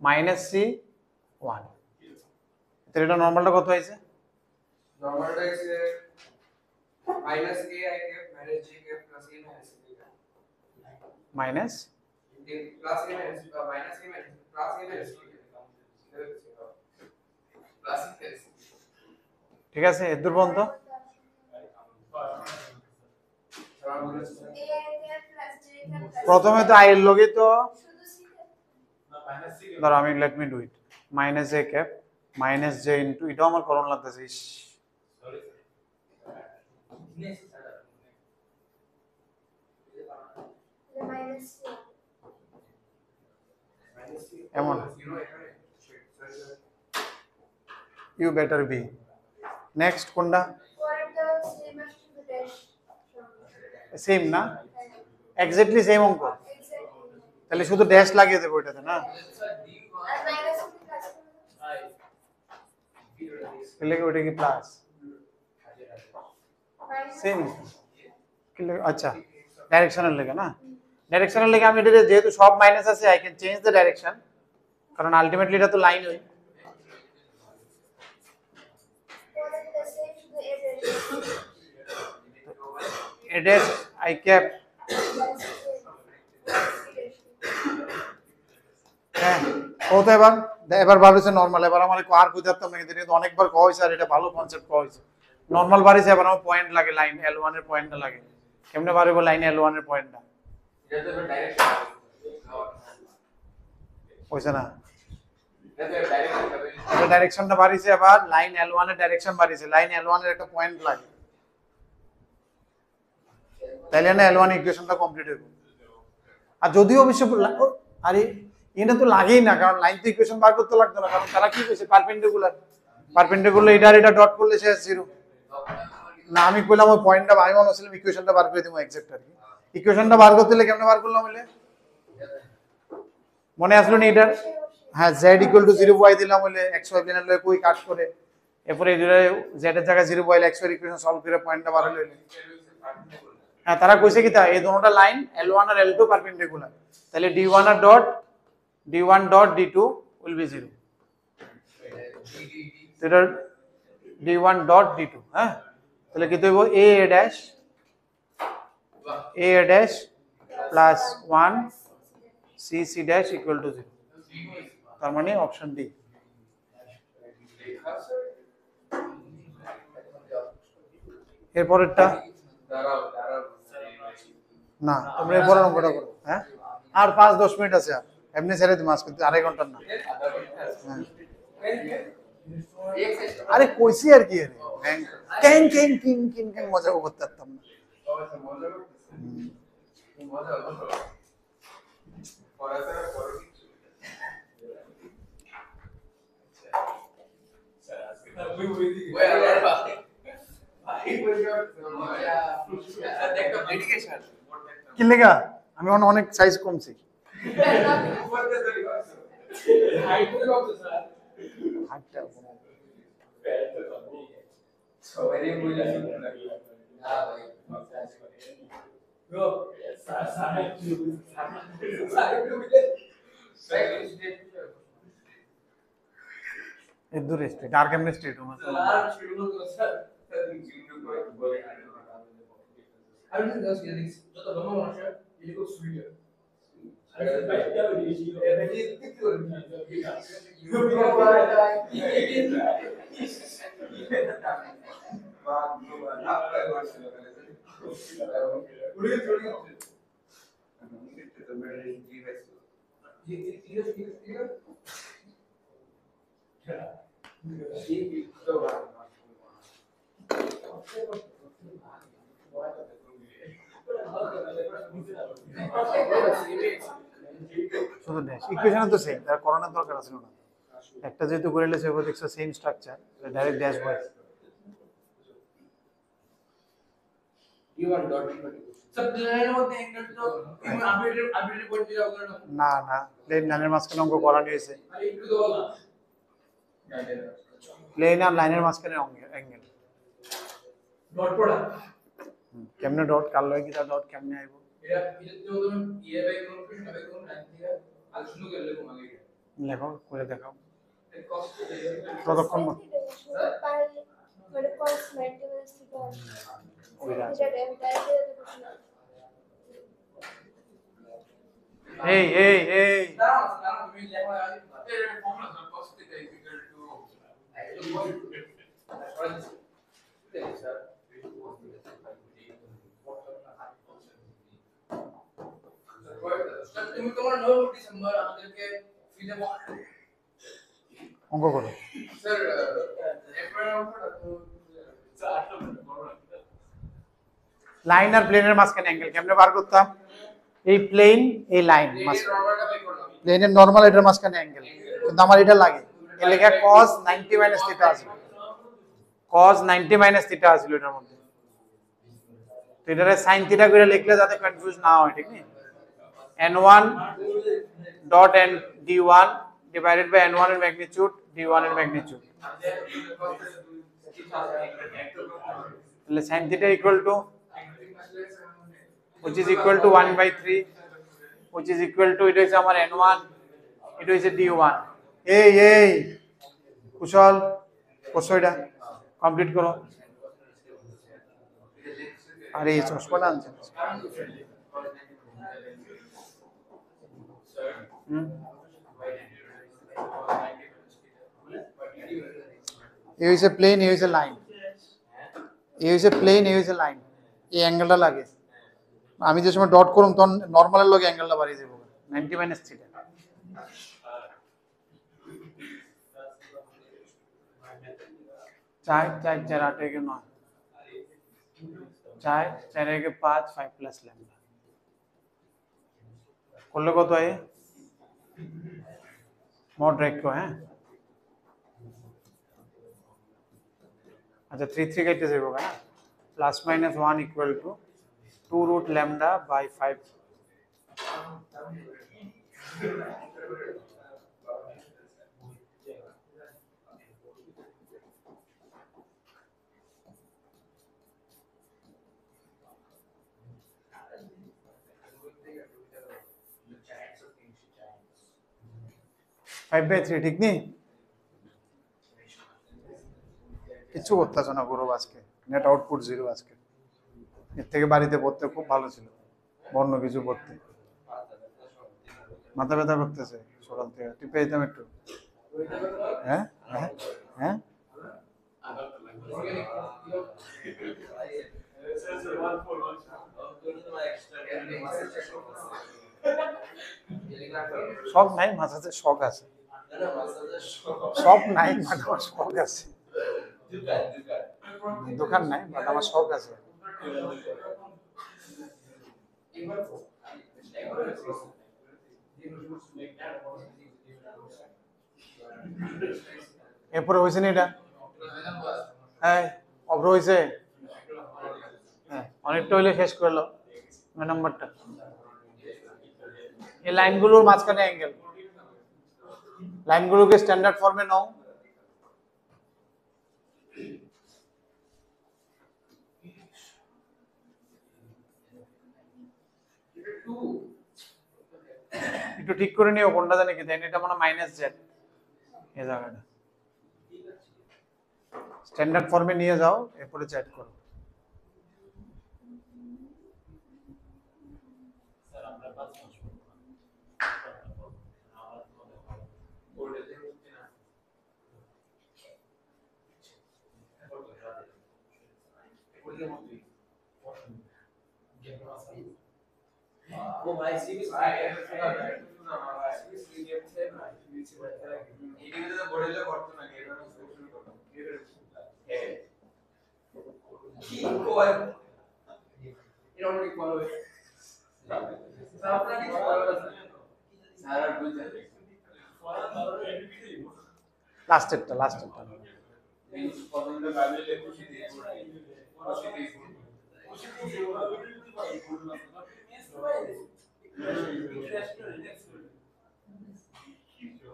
মাইনাস c 1 তাহলে এটা নরমালটা কত হইছে নরমালটা হইছে minus a i cap minus j cap plus a minus minus plus a minus minus a minus plus a minus plus ঠিক আছে এদুর পর্যন্ত প্রথমে তো i এর লগে তো ধর আমি let me do it minus a cap minus j into এটা আমার করণ লাগতেছে এমন ইউ বেটার বি নেক্সট কোনটা সেম না এক্স্যাক্টলি সেম অঙ্ক তাহলে শুধু ড্যাশ লাগিয়ে দেবো এটাতে না তাহলে ওটা কি প্লাস সেম আচ্ছা ডাইরেকশনের লেগে না ডাইরেকশনের লেগে আমি এটা যেহেতু সব মাইনাস আছে I can change the direction কারণ আলটিমেটলি এটা তো লাইন হই a dash I cap হ্যাঁ ও তো এবার বাড়িছে নরমাল এবার আমার আর বুঝাতাম না কিন্তু অনেকবার কয় হইছে আর এটা ভালো কনসেপ্ট কয় হইছে নরমাল বাড়িছে এবার আমার পয়েন্ট লাগে লাইন L1 এর পয়েন্টটা লাগে কেমনে বাড়িব লাইন L1 এর পয়েন্টটা এটা তো ডাইরেকশন হইছে না এটা ডাইরেকশন এটা ডাইরেকশনটা বাড়িছে এবার লাইন L1 এর ডাইরেকশন বাড়িছে লাইন L1 এর একটা পয়েন্ট লাগে তাইলে না L1 ইকুয়েশনটা কমপ্লিট হবে আর যদিও অবশ্য আরে এটা তো লাগেই না কারণ লাইন তো ইকুয়েশন বার করতে লাগতো না কারণ তারা কি কইছে পারপেন্ডিকুলার এটা ডট করলে শেষ 0 না আমি কইলাম ওই পয়েন্টটা আমি মনে হচ্ছিল ইকুয়েশনটা বার করে দিমু এক্সাক্ট আর কি ইকুয়েশনটা বার করতে হলে কেমনে বার করলাম বলে মনে আসলো না এটা হ্যাঁ z 0 y দিলাম বলে x y প্লেনের লয়ে কই কাট করে এরপর এই z এর জায়গায় 0 y x y equation solve করে পয়েন্টটা বার হলো হ্যাঁ তারা কইছে কি তা এই দুটোটা লাইন L1 আর L2 পারপেন্ডিকুলার তাহলে d1 R d1 d2 will be 0 এটা d1 d2 হ্যাঁ তাহলে কি দেব a dash plus 1 c dash equal to 0 তার মানে অপশন ডি এরপরেরটা না তোমরা এরপরের অঙ্কটা করো হ্যাঁ আর 5-10 মিনিট আছে আর এমনি ছেড়ে দিই মাস কিন্তু আড়াই ঘন্টার না আরে কইছি আর কি আরে ক্যাং ক্যাং কিং কিং কিং মজা করতে পারতাম না মজা হলো अभी वही थी वो यार भाई बोल रहा देखो डेडिकेशन কি লেগা আমি অনেক সাইজ কমছি हाइट में कौन सा হাতটা सवारी बोला हां भाई ब्रो सारे এর দূরে স্ট্রিট আর কেমনে স্ট্রিট यार মানে शुरू तो सर আমি জাস্ট গেলিং যত লম্বা মানুষ এটা খুব সুইট আরে ভাই এটা কি করে শুধু ড্যাশ ইকুয়েশন তো সেম তার করোনার দরকার ছিল না একটা যেহেতু করে লেছে ওপর দেখছো সেম স্ট্রাকচার ডাইরেক্ট ড্যাশ বয় D1 dot सब প্লেনের মধ্যে অ্যাঙ্গেল তো আপডেট করে দিলে হবে না না প্লেন লাইনের মাঝখানে অঙ্ক করা হয়েছে আরে একটু দাও না প্লেন আর লাইনের মাঝখানে অ্যাঙ্গেল ডট পড়া কেমনে ডট কার লয় কি ডট কেমনে আইবো এটা তো তুমি ইয়ে বাই কোন প্রশ্ন বাই কোন লাইন থেকে আজ শুরু করলে কমাগে লেখো করে দেখাও কষ্ট ততক্ষণ মানে কস 90 মিনিটস থেকে ওইটা এটা ডাইরেক্ট এই দাঁড়াও তুমি লেখা এর ফর্মুলা কষ্ট থেকে ইকুয়াল টু তুমি তোমার নভেম্বর ডিসেম্বর আমাদেরকে ফিলে অঙ্ক করো স্যার লাইন আর প্লেনের মাঝখানে অ্যাঙ্গেল কেমনে বার করতাম এই প্লেন এই লাইন প্লেনের নরমাল এটার মাঝখানে অ্যাঙ্গেল কিন্তু আমার এটা লাগে এর লেখা cos 90 মাইনাস থিটা আছে cos 90 মাইনাস থিটা আছিল এটার মধ্যে তো এটারে sin থিটা করে লিখলে যাতে কনফিউজ না হয় ঠিক নেই n1 dot n d1 divided by n1 এর ম্যাগনিটিউড d1 এর ম্যাগনিটিউড তাহলে sin theta equal to which is equal to 1 by 3 which is equal to এটা হইছে আমার n1 এটা হইছে d1 এই কুশল কোসইডা কমপ্লিট করো আরে এই চশমাটা আনছেন এই হইছে প্লেন এই হইছে লাইন এই হইছে প্লেন এই হইছে লাইন এই অ্যাঙ্গেলটা লাগে আমি যে সময় ডট করুম তখন নরমালের লগে অ্যাঙ্গেলটা বাড়িয়ে দেব 90 মাইনাস থিটা চার চার চার আট একে 9 চার চার একে 5 5 প্লাস ল্যাম্ডা করলে কত হয় মোট রেখো হ্যাঁ अच्छा 3 3 কেটে যাবে না plus minus 1 equal to 2 root lambda by 5 5/3 ঠিক নেই কিছু করতেছো না গৌরব আজকে নেট আউটপুট 0 আজকে এর থেকে বাড়িতে পড়তে খুব ভালো ছিল বর্ণ কিছু পড়তে মাথা ব্যথা করতেছে সকাল থেকে টিপে দিতাম একটু হ্যাঁ হ্যাঁ হ্যাঁ শখ নাই মাথাতে শখ আছে শখ নাই মানে আমার শখ আছে দোকান নাই বাট আমার শখ আছে এরপরে হয়েছে না এটা হ্যাঁ অভ্র হয়েছে হ্যাঁ অনেকটা হইলে শেষ করলো 9 নম্বরটা এই লাইনগুলোর মাঝখানে অ্যাঙ্গেল লাইনগুলোকে স্ট্যান্ডার্ড ফর্মে নাও একটু ঠিক করে নিও কোনটা জানি কি দেন এটা মনে মাইনাস জেড এই জায়গাটা স্ট্যান্ডার্ড ফর্মে নিয়ে যাও এরপরে চ্যাট করো স্যার আমরা 5 মাস পর আমার বোর্ডে যে হচ্ছে না वो भाई सीरीज এইটা বড়লে করতে না এর মানে শুরু করতে কি কোয় এটা অনেক ভালো হবে আপনারা কি ভালো আছে সারা বুঝতে লাস্টেরটা এই পছন্দ বাইবেলে খুশি দিয়ে খুশি দিয়ে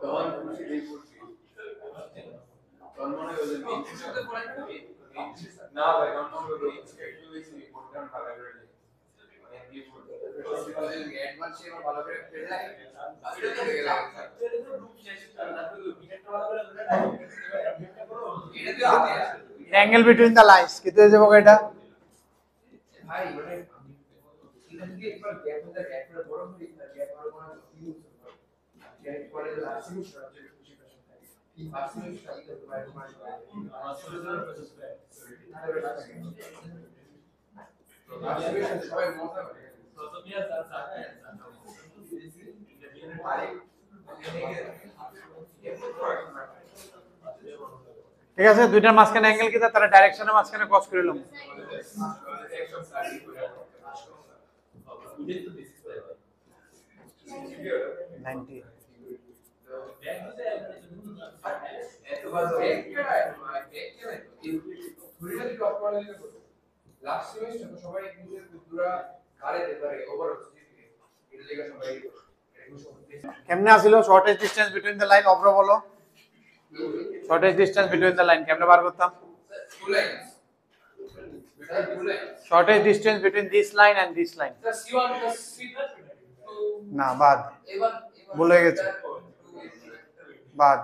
তখন খুশি দিয়ে তখন মনে হয় যে না ভাই তখন মনে হয় একটু বেশি কোনটা ভালো করে অ্যাডভান্স এর ভালো করে ফেললে এটা তো গেলাম অ্যাঙ্গেল বিটুইন দ্য লাইনস কিতে হয়ে যাবে এটা ভাই মানে এটা থেকে একবার গ্যাপ হতে গ্যাপ করে বড় করে দিতে গ্যাপ আর কোনো ইউজ গ্যাপ করে দিলে আসলে সবচেয়ে খুশি পাশে থাকে এই পার্সোনাল স্টাইল করতে পারে তোমার সবাই মজা করে প্রথমে স্যার সাথে ঠিক আছে দুইটার মাঝখানে অ্যাঙ্গেল কি তারা ডাইরেকশনের মাঝখানে ক্রস করে লম 90 লাস্ট সেমিস্টার তো সবাই নিজের বুদ্ধরা কারে দিতে পারে ওভার এটা লেগে সবাই কেমনে আসিল shortest distance between the line Abhra বলো shortest distance between the line কেমনে বার করতাম two lines. Two lines. shortest distance between this line and this line The C1 plus C2. না বাদ ভুলে গেছে বাদ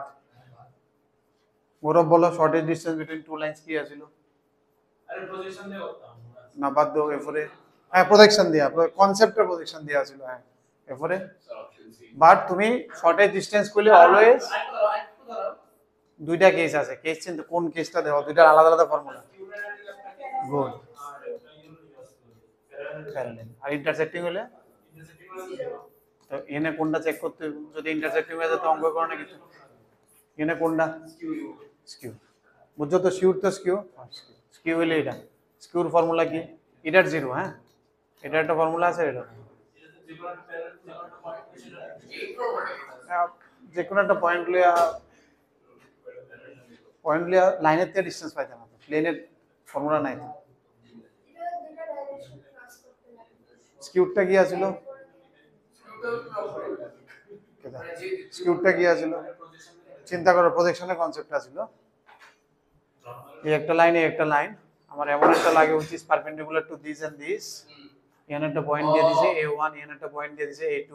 গৌরব বলো shortest distance between two lines কি আছিল আরে প্রজেকশন দিয়ে করতাম না বাদ দাও এরপরে হ্যাঁ প্রজেকশন দিয়া কনসেপ্টের প্রজেকশন দিয়া ছিল হ্যাঁ এরপরে বাট তুমি শর্টেজ ডিসটেন্স করলে অলওয়েজ দুইটা কেস আছে কেস চিন্তা কোন কেসটা দেওয়া দুইটার আলাদা আলাদা ফর্মুলা গুড প্যারালাল আর ইন্টারসেক্টিং হলে তো এনে কোনটা চেক করতে হবে যদি ইন্টারসেক্টিং হয়ে যায় তো অঙ্ক করো না কিছু এনে কোনটা স্কিউ বুঝছো তো শিউর তো স্কিউ স্কিউ হলে এটা স্কিউর ফর্মুলা কি এটার জিরো হ্যাঁ এটা একটা ফর্মুলা আছে এটা যে কোনো একটা পয়েন্ট লিয়া লাইনের থেকে ডিসটেন্স পাইতে না প্লেনের ফর্মুলা নাই স্কিউরটা কি আছিল স্কিউরটা কি আছিল চিন্তা করো প্রজেকশনের কনসেপ্ট আছিল এই একটা লাইন এই একটা লাইন আমার এমন একটা লাগে which is perpendicular to this and this এখানে একটা পয়েন্ট দিয়ে দিয়েছে a1 এখানে একটা পয়েন্ট দিয়ে দিয়েছে a2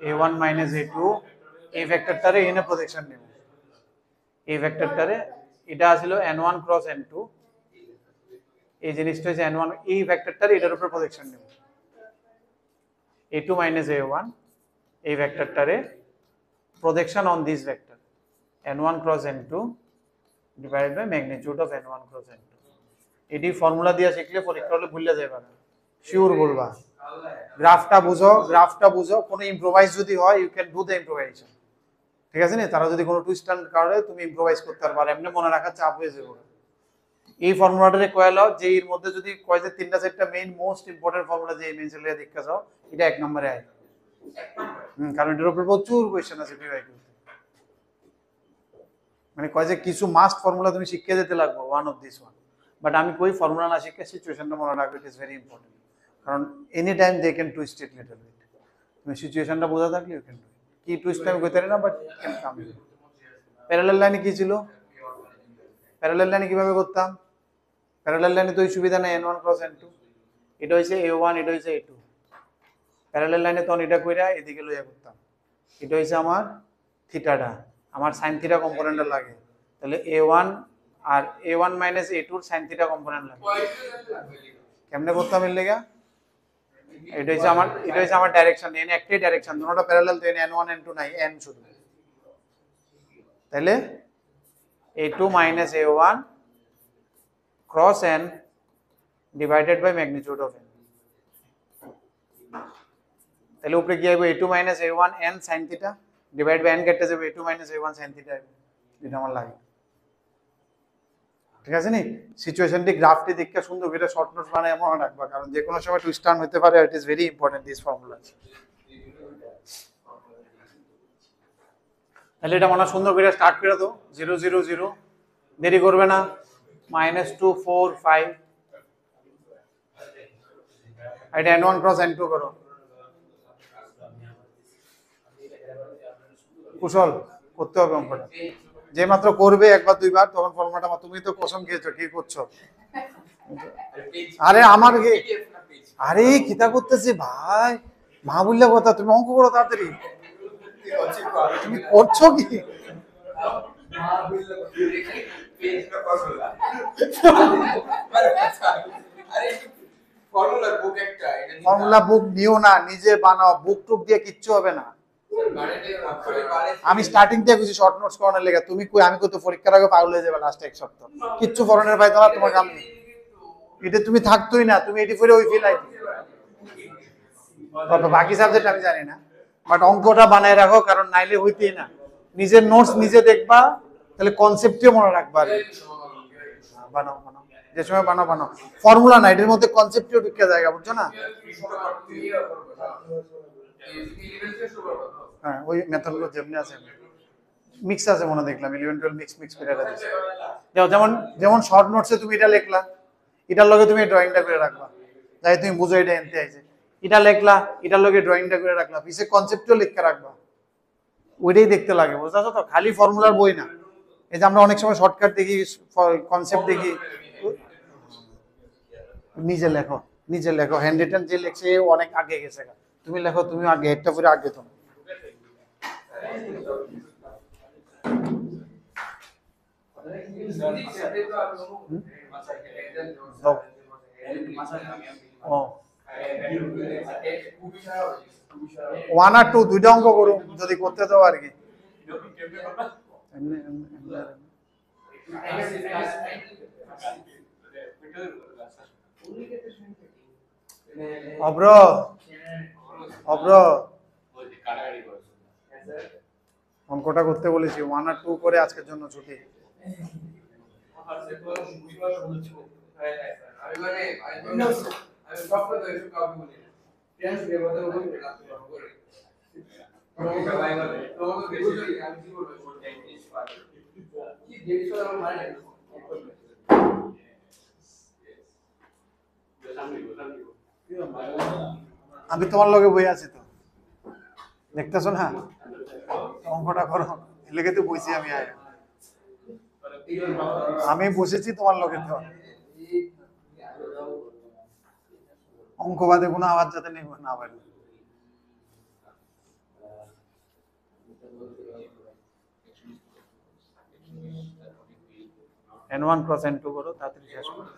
a1 minus a2 এই ভেক্টরটারে এখানে প্রজেকশন নেব এই ভেক্টরটারে এটা ছিল n1 ক্রস n2 এই জিনিসটা হচ্ছে n1 এই ভেক্টরটারে এটার উপর প্রজেকশন নেব a2 minus a1 এই ভেক্টরটারে projection on this vector n1 cross n2 divided by magnitude of n1 cross n2 এটি ফর্মুলা দিয়া শিখলে পরীক্ষা হলে ভুলে যাবে না শিওর বলবা গ্রাফটা বুঝো কোনো ইমপ্রোভাইজ যদি হয় ইউ ক্যান ডু দ্য ইমপ্রোভাইজেশন ঠিক আছে না তারা যদি কোনো টুইস্ট এন্ড কারণে তুমি ইমপ্রোভাইজ করতে পারবে এমনি মনে রাখা চাপ হয়ে যাবে এই ফর্মুলাটারে কয়লো যে এর মধ্যে যদি কয় যে তিনটা চারটা মেইন মোস্ট ইম্পর্টেন্ট ফর্মুলা যে মেইন সেলিয়া দেখা যাও এটা এক নম্বরে আয় কারণ এর উপর প্রচুর কোশ্চেন আছে পিওয়াইকিউ মানে কয় যে কিছু মাস্ট ফর্মুলা তুমি শিখে যেতে লাগবে, one of this one. But আমি কই ফর্মুলা না শিখে সিচুয়েশনটা মনে রাখবে, ইট ইজ ভেরি ইম্পর্টেন্ট। কারণ any time they can twist it little bit. তুমি সিচুয়েশনটা বোঝা থাকলে ইউ ক্যান ডু কি টুইস্ট আমি কইতে পারি না, বাট ক্যান কাম। প্যারালাল লাইনে কি ছিল? প্যারালাল লাইনে কিভাবে করতাম? প্যারালাল লাইনে তো এই সুবিধা নেই n1 ক্রস n2, এটা হইছে a1, এটা হইছে a2। প্যারালাল লাইনে তখন এটা কইরা এদিকে লইয়া করতাম, এটা হইছে আমার থিটাটা, আমার sin থিটা কম্পোনেন্টটা লাগে, তাহলে a1 আর a1 মাইনাস a2 এর sin থিটা কম্পোনেন্ট লাগে। কেমনে করতাম এর লাগা? এটা হইছে আমার ডাইরেকশন, n একটাই ডাইরেকশন, দুটোটা প্যারালাল, তো n1 n2 নাই, n শুধু। তাহলে a2 minus a1 cross n divided by magnitude of n। তাহলে উপরে কি হবে? a2 minus a1 n sin theta divide by n কেটে যাবে, a2 minus a1 sin theta, এটা আমার লাগে। ঠিক আছে নি? সিচুয়েশনটি গ্রাফটি দেখে সুন্দর করে শর্ট নোটস বানায় মনে রাখবা, কারণ যে কোনো সময় টুইস্ট টার্ন হতে পারে। ইট is very important this formula. তাহলে এটা মনে সুন্দর করে স্টার্ট করে দাও, 0 0 0, দেরি করবে না, -2 4 5, এটা n1 ক্রস n2 করো। কুশল করতে হবে অঙ্কটা, যে মাত্র করবে একবার দুইবার, তখন ফর্মুলাটা, তুমি তো কসম খেয়েছো কি করছো। আরে আমার আরে কিতা করতেছি ভাই, মা বললে কথা, তুমি অঙ্ক করো তাড়াতাড়ি, তুমি করছো কি? ফর্মুলা বুক নিও না, নিজে বানাও, বুক টুক দিয়ে কিচ্ছু হবে না। আমি স্টার্টিং থেকে কিছু শর্ট নোটস করানোর লেগে, তুমি কই আমি কই তো পরীক্ষার আগে পাগল হয়ে যাবে লাস্ট এক সপ্তাহ, কিচ্ছু ফরেনের ভাই তোমার তোমার কাম নেই, এটা তুমি থাকতোই না, তুমি এটি পরে ওই ফিল আইতো। বাকি সাবজেক্ট আমি জানি না, বাট অঙ্কটা বানায় রাখো, কারণ নাইলে হইতেই না। নিজের নোটস নিজে দেখবা, তাহলে কনসেপ্টটিও মনে রাখবা। বানাও বানাও, যে সময় বানাও বানাও, ফর্মুলা না, এটার মধ্যে কনসেপ্টটিও ঢুকে জায়গা, বুঝছো না? হ্যাঁ, ওই মেথডগুলো যেমনি আছে মিক্স আছে মনে দেখলাম, 11 12 মিক্স করে দিয়েছে। যেমন যেমন শর্ট নোটসে তুমি এটা লিখলা, এটার লগে তুমি ড্রয়িংটা করে রাখবা, যাই তুমি বুঝো এটা এনতে আইছে, এটা লিখলা, এটার লগে ড্রয়িংটা করে রাখলা, পিছে কনসেপ্টও লিখে রাখবা, ওইটাই দেখতে লাগে, বুঝছো তো? খালি ফর্মুলার বই না। এই যে আমরা অনেক সময় শর্টকাট দেখি, কনসেপ্ট দেখি, নিজে লেখো, নিজে লেখো, হ্যান্ড রিটেন যে লেখছে অনেক আগে গেছে, তুমি লেখো, তুমি আগে একটা করে আগে তো। ওয়ান আর টু দুইটা অঙ্ক করুন যদি করতে দাও আর কি। অব্র অব্র অঙ্কটা করতে বলেছি, 1 আর 2 করে আজকের জন্য ছুটি। আমি তোমার লগে বই আছি তো, দেখতেছো না? অঙ্কটা করো, লেগে তো বইছি আমি, আমি বসেছি তোমার লগে তো। অঙ্ক বাদে কোনো আওয়াজ যাতে নেই না পারে। n1 ক্রস n2 করো, তাড়াতাড়ি শেষ করো।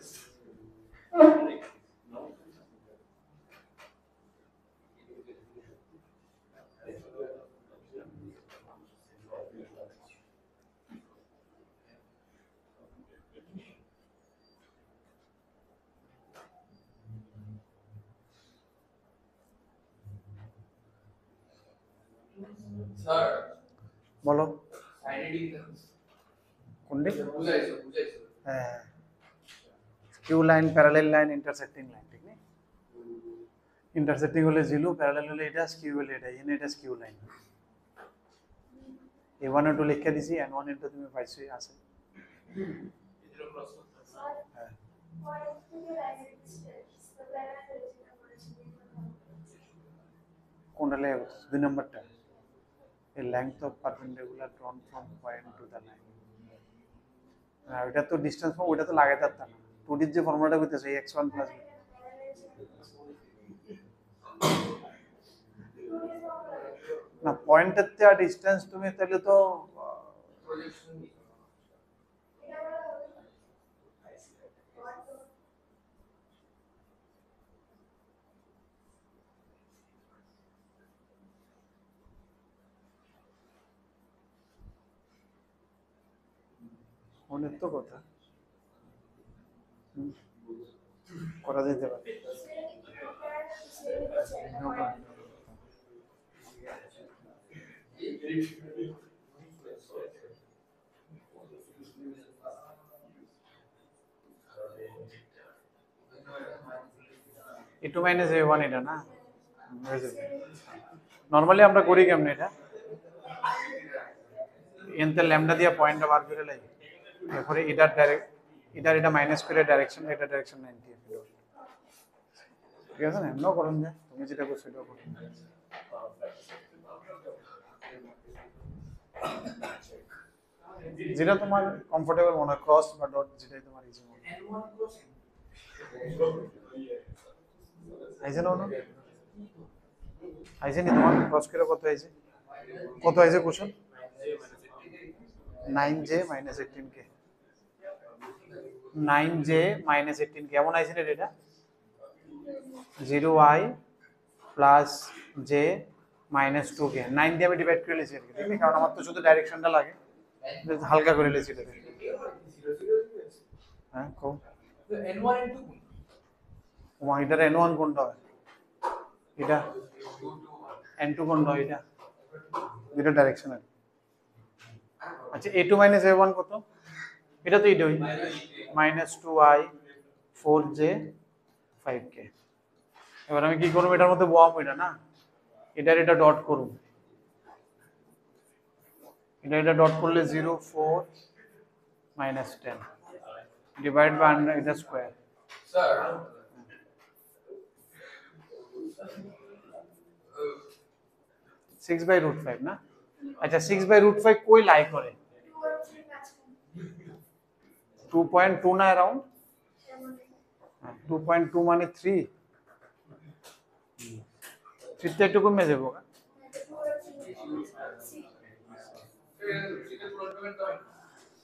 স্যার বলো সাইড কোনটি? বুঝাইছো হ্যাঁ, skew line, parallel line, intersecting line, ঠিক না? ইন্টারসেক্টিং হলে জিরো, প্যারালাল হলে এটা, স্কিউ হলে এটা, এখানে এটা স্কিউ লাইন। a1 a2 লিখে দিছি n1 n2 তুমি পাইছই আছে এগুলো ক্রস করতে হবে। Sir, হ্যাঁ point to the right distance. The parameter is in the position. কোনটা লেখা করতেছ 2 নম্বরটা a length of perpendicular drawn from point to the line না ওটা তো ডিসটেন্স ওটা তো লাগাইতে পারতাম না 2D যে ফর্মুলাটা করতেছ x1 plus না পয়েন্টের থেকে আর ডিসটেন্স তুমি তাহলে তো প্রজেকশন অনেক তো কথা করা যেতে পারে a2 minus a1 এটা না নরমালি আমরা করি কেমনে এটা এনতে ল্যামডা দিয়া পয়েন্টটা বার করে লাই এরপরে এটার ডাইরেক্ট এটা মাইনাস করে ডাইরেকশন এটা ডাইরেকশন 90 ঠিক আছে না এমনও করুন যায় তুমি যেটা করছো সেটাও করুন যেটা তোমার কমফোর্টেবল মনে হয় ক্রস বা ডট যেটাই তোমার ইজি মনে হয় n1 cross আইছে না ওনো আইছে নি তোমার ক্রস করে কত আইছে question 9j minus 18k 9j minus 18k কেমন আইছে রে এটা 0i plus j minus 2k 9 দিয়ে আমি ডিভাইড করে লিখছি আর কি ঠিক আছে কারণ আমার তো শুধু ডাইরেকশনটা লাগে হালকা করে লিখছি এটা হ্যাঁ কো তো n1 n2 ওমা এটার n1 কোনটা হয় এটা n2 কোনটা হয় এটা দুটো ডাইরেকশন আছে আচ্ছা a2 minus a1 কত এটা তো এইটাই minus 2i 4j 5k এবার আমি কি করব এটার মধ্যে বসাবো এটা না এটা ডট করব এটা ডট করলে 0 4 minus 10 ডিভাইড বাই আন্ডার এটা স্কয়ার স্যার 6 by root 5 না আচ্ছা 6 by root 5 কই লাই করে 2.2 না अराउंड 2.2 মানে 3 3 তে একটু কমে যাবো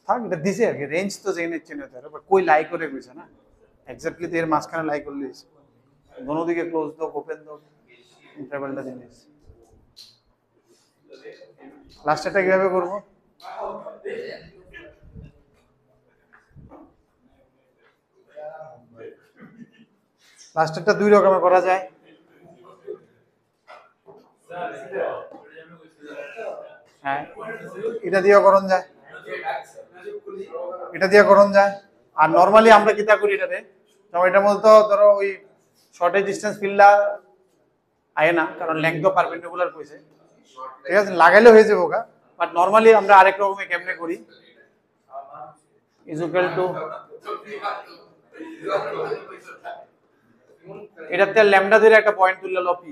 থাক এটা দিছে আর কি রেঞ্জ তো জেনে চেনে তার বাট কই লাই করে কইছে না এক্স্যাক্টলি তো এর মাঝখানে লাই করলে দোনো দিকে ক্লোজ দাও ওপেন দাও ইন্টারভ্যালটা জিনিস লাস্টেরটা কিভাবে করব লাস্টেরটা দুই রকমে করা যায় হ্যাঁ এটা দিয়ে করণ যায় এটা দিয়ে করণ যায় আর নরমালি আমরা কিটা করি এটাতে যেমন এটার মধ্যে তো ধরো ওই শর্টেজ ডিসটেন্স ফিল্ডটা আয় না কারণ লেংথ অফ পারপেন্ডিকুলার কইছে ঠিক আছে লাগাইলে হয়ে যাবে ওটা বাট নরমালি আমরা আরেক রকমে কেমনে করি ইজ ইকুয়াল টু এটাতে ল্যামডা ধরে একটা পয়েন্ট তুললে ল পি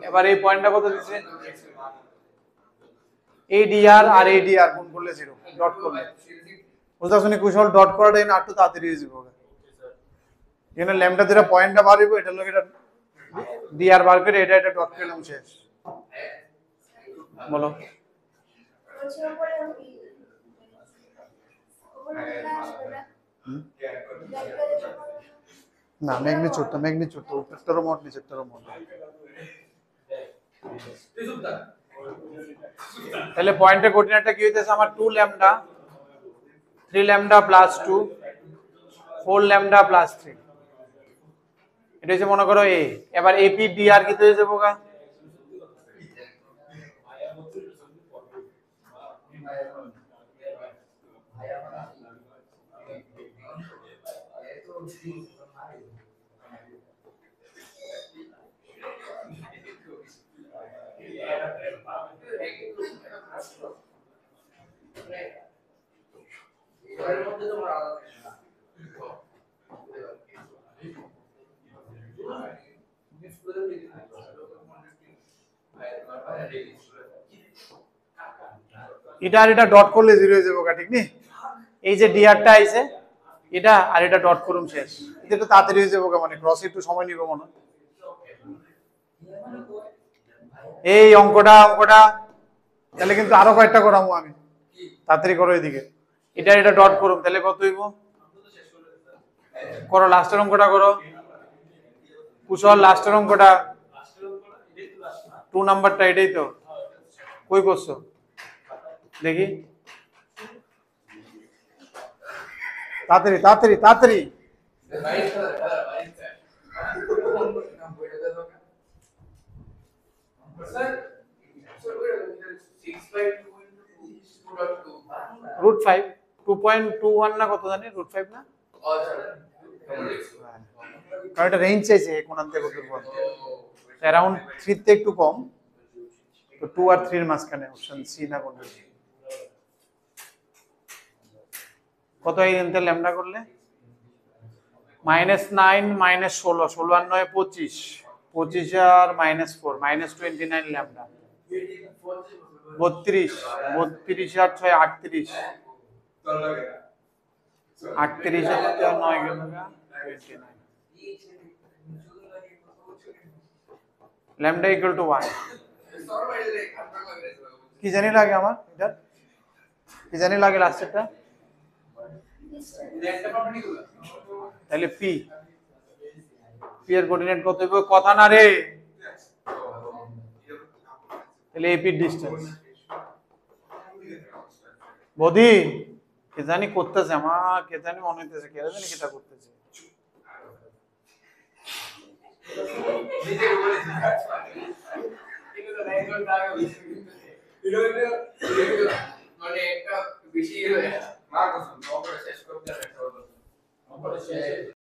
এবার এই পয়েন্টটা কত দিছে এডিআর আর এডিআর গুণ করলে 0 ডট করলে বুঝতে শুনি কুশল ডট করাটা এনে আটটু তাড়াতাড়ি হয়ে যাবে এখানে ল্যামডা ধরে পয়েন্টটা বার হইব এটা লোক এটা ডিআর বার করে এটা ডট করলাম শেষ বলো না ম্যাগনিটিউড তো উপরেরটারও মোট নিচেরটারও মোট তাহলে পয়েন্টের কোঅর্ডিনেটটা কি হইতেছে আমার 2 lambda 3 lambda plus 2 4 lambda plus 3 এটা হচ্ছে মনে করো এ এবার এপি ডিআর কি হয়ে যাবো গা এটা আর এটা ডট করলে 0 হয়ে যাবে ঠিক নি এই যে ডিআরটা আইছে এটা আর এটা ডট করুম শেষ এটা তো তাড়াতাড়ি হয়ে যাবে মানে ক্রস একটু সময় নিব মনে হয়। এই অঙ্কটা তাহলে কিন্তু আরো কয়েকটা করামু আমি তাড়াতাড়ি করো এদিকে এটা ডট করুম তাহলে কত হইব করো লাস্টের অঙ্কটা করো কুশল লাস্টের অঙ্কটা 2 নাম্বারটা এটাই তো কই করছো দেখি তাড়াতাড়ি তাড়াতাড়ি তাড়াতাড়ি √5 2.21 না কত জানি √5 না কারণ এটা রেঞ্জ চাইছে কোন থেকে কত পর্যন্ত অ্যারাউন্ড 3 তে একটু কম তো 2 আর 3 এর মাঝখানে অপশন সি না কোনটা কত এই এনতে ল্যামডা করলে -9 -16 16 আর 9 25 25 আর -4 -29 ল্যামডা 32 32 আর 6 38 38 আর 9 গেল 29 ল্যামডা ইকুয়াল টু 1 কি জানি লাগে আমার এটা কি জানি লাগে লাস্টেরটা তাহলে পি এর কোঅর্ডিনেট কত হবে কথা না রে তাহলে এপি ডিসটেন্স বডি কে জানি করতেছে আমার কে জানি মনে হইতেছে কে জানি কিটা করতেছে মানে একটা বেশি মার্ক আছে শেষ করতে